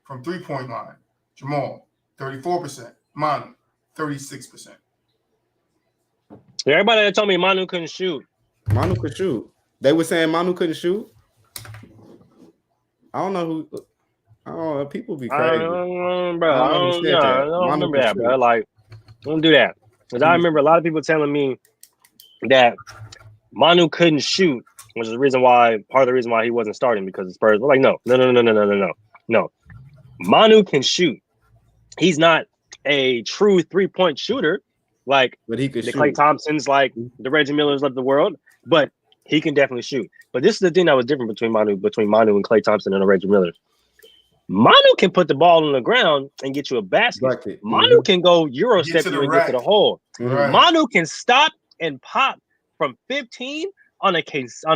From 3-point line, Jamal, 34%. Manu, 36%. Everybody that told me Manu couldn't shoot. Manu could shoot. They were saying Manu couldn't shoot. I don't know who. I don't know. People be crazy. I don't remember that, bro. Like, don't do that. Because I remember a lot of people telling me that Manu couldn't shoot, which is the reason why, part of the reason why he wasn't starting, because the Spurs were like, no. Manu can shoot. He's not a true 3-point shooter, like but he could the shoot. Klay Thompsons, like the Reggie Millers of the world, but he can definitely shoot. But this is the thing that was different between Manu and Klay Thompson and the Reggie Millers. Manu can put the ball on the ground and get you a basket. Manu can go Euro step you and get to the hole. Manu can stop and pop from 15 on a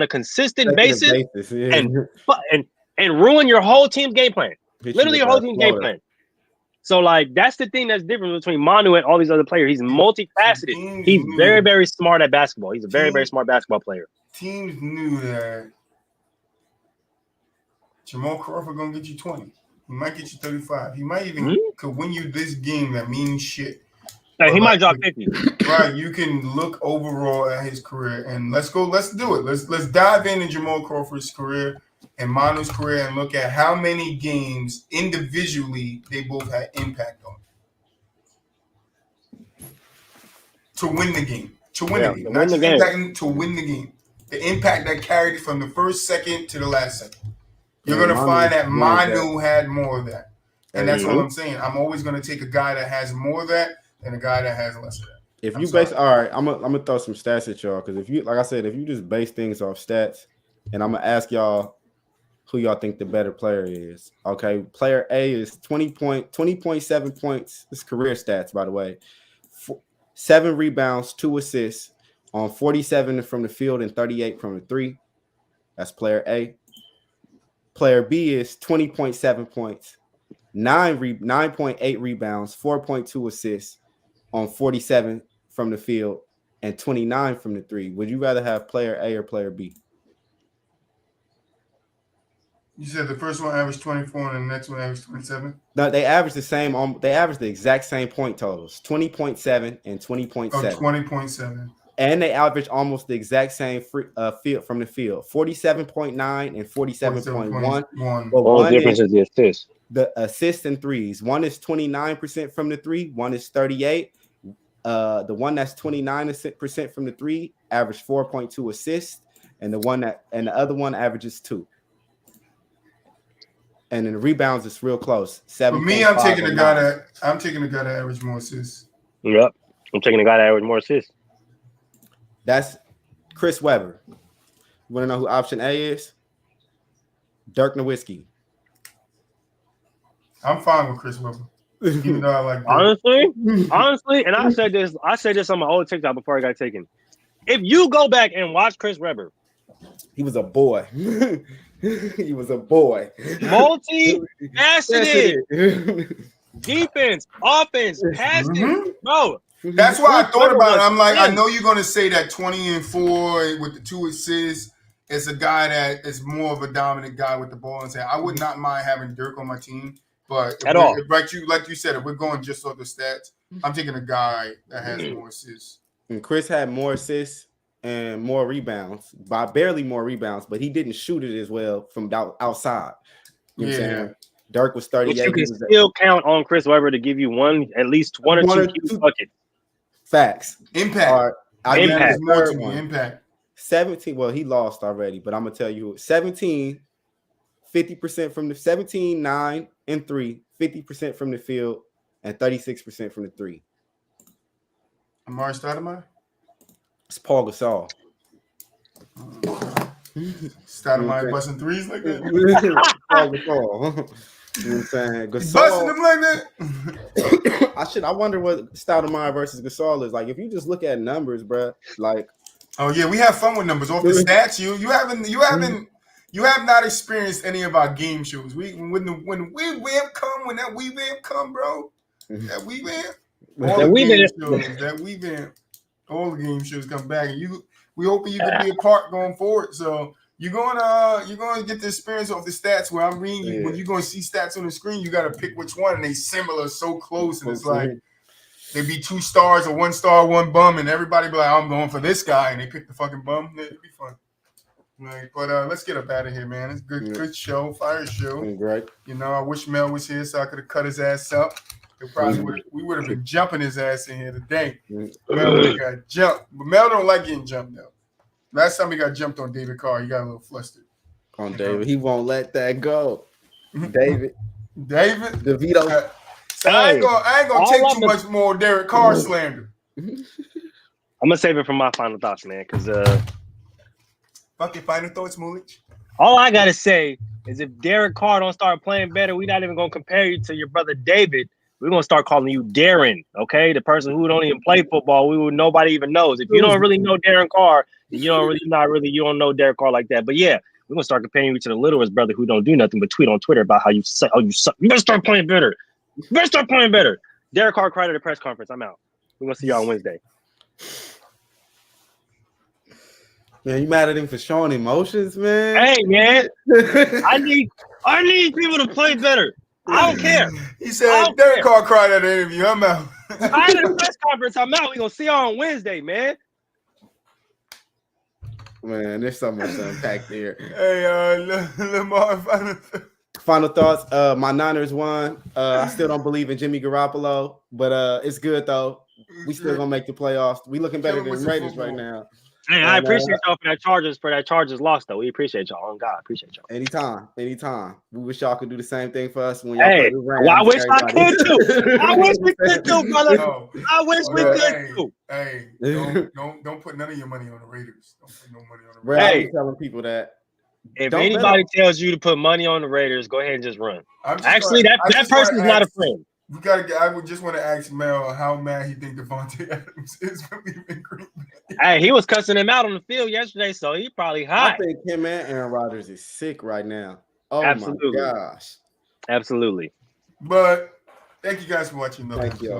consistent basis and ruin your whole team's game plan. Literally your whole team's game plan. So, like, that's the thing that's different between Manu and all these other players. He's multifaceted. He's very, very smart at basketball. He's a very, very smart basketball player. Teams knew that Jamal Crawford gonna get you 20. He might get you 35. He might even could win you this game that means shit. He might drop 50. Right. You can look overall at his career and let's do it. Let's dive into Jamal Crawford's career and Manu's career and look at how many games individually they both had impact on. To win the game. To win the game. Not just impacting, to win the game. The impact that carried from the first second to the last second. You're going to find that Manu had more of that. And that's what I'm saying. I'm always going to take a guy that has more of that than a guy that has less of that. If you base, all right, I'm gonna throw some stats at y'all because if you, like I said, if you just base things off stats, and I'm gonna ask y'all who y'all think the better player is. Okay, player A is 20.7 points. This is career stats, by the way. 7 rebounds, 2 assists on 47 from the field and 38 from the three. That's player A. Player B is 20.7 points, 9.8 rebounds, 4.2 assists on 47 from the field and 29 from the three. Would you rather have player A or player B? You said the first one averaged 24 and the next one averaged 27? No, they averaged the same. They averaged the exact same point totals, 20.7 and 20.7. Oh, 20.7. And they averaged almost the exact same field from the field, 47.9 and 47.1. But one difference is the assist. The assists and threes. One is 29% from the three. One is 38. The one that's 29% from the three averaged 4.2 assists, and the other one averages 2. And then the rebounds is real close. 7. For me, I'm taking a guy that averaged more assists. Yep, I'm taking a guy that averaged more assists. That's Chris Webber. You want to know who option A is? Dirk Nowitzki. I'm fine with Chris Webber. Even though I like Dirk. Honestly, and I said this on my old TikTok before I got taken. If you go back and watch Chris Webber, he was a boy. He was a boy. Multi-faceted. Defense, offense, passing. Bro. That's why I thought about it. I'm like, I know you're going to say that 20 and 4 with the 2 assists is a guy that is more of a dominant guy with the ball. And say, I would not mind having Dirk on my team. But like you said, if we're going just off the stats, I'm taking a guy that has more assists. And Chris had more assists and more rebounds, by barely more rebounds, but he didn't shoot it as well from outside. You know what I'm saying? Dirk was 38. But you can still count on Chris Webber to give you at least one or two buckets. Facts. Impact. Impact. 17. Well, he lost already, but I'm gonna tell you 17, 50% from the 17, 9, and 3, 50% from the field, and 36% from the three. Amari Stoudemire? It's Paul Gasol. Stoudemire busting threes like that. You know what I'm saying? He busting them like that. I wonder what Stoudemire versus Gasol is like. If you just look at numbers, bro, like. Oh yeah, we have fun with numbers off the stats. You have not experienced any of our game shows. When that we vamp come, bro. That we vamp. All the game shows come back, and we hoping you can be a part going forward. So you're gonna get the experience off the stats where I'm reading you. When you're gonna see stats on the screen, you gotta pick which one, and they similar, so close, and it's like they be 2 stars or 1 star, 1 bum, and everybody be like, I'm going for this guy, and they pick the fucking bum. It'd be fun. Like, but let's get up out of here, man. It's good show, fire show. Great. You know, I wish Mel was here so I could have cut his ass up. We would have been jumping his ass in here today. Mel would have got jumped. But Mel don't like getting jumped though. Last time he got jumped on David Carr, he got a little flustered. On David, he won't let that go. David, DeVito. So I ain't gonna take too much more Derek Carr slander. I'm gonna save it for my final thoughts, man. Because fuck your final thoughts, Moolich. All I gotta say is if Derek Carr don't start playing better, we're not even gonna compare you to your brother David. We're gonna start calling you Darren, okay? The person who don't even play football, nobody even knows. If you don't really know Darren Carr, you don't know Derek Carr like that. But yeah, we're gonna start comparing you to the littlest brother who don't do nothing but tweet on Twitter about how you suck. You better start playing better. Derek Carr cried at a press conference. I'm out. We're gonna see y'all on Wednesday. Man, you mad at him for showing emotions, man? Hey, man, I need people to play better. I don't care. He said Derek Carr cried at the interview. I'm out. I had a press conference. I'm out. We're gonna see y'all on Wednesday, man. Man, there's so much to unpack there. Hey, Lamar, final thoughts. My Niners won. I still don't believe in Jimmy Garoppolo, but it's good though. We still gonna make the playoffs. We looking better than Raiders right now. Hey, I appreciate y'all for that Chargers loss though. We appreciate y'all. On God, appreciate y'all. Anytime. We wish y'all could do the same thing for us when y'all play the Rams. Well, I wish I could too. I wish we could too, brother. No, I wish we could too. Hey, don't put none of your money on the Raiders. Don't put no money on the Raiders. Hey, I'm telling people that. If anybody tells you to put money on the Raiders, go ahead and just run. Actually, that person's not a friend. I would just want to ask Mel how mad he think Devontae Adams is for leaving Green Bay. Hey, he was cussing him out on the field yesterday, so he probably hot. I think him and Aaron Rodgers is sick right now. Oh Absolutely. my gosh. Absolutely. But thank you guys for watching. Thank you.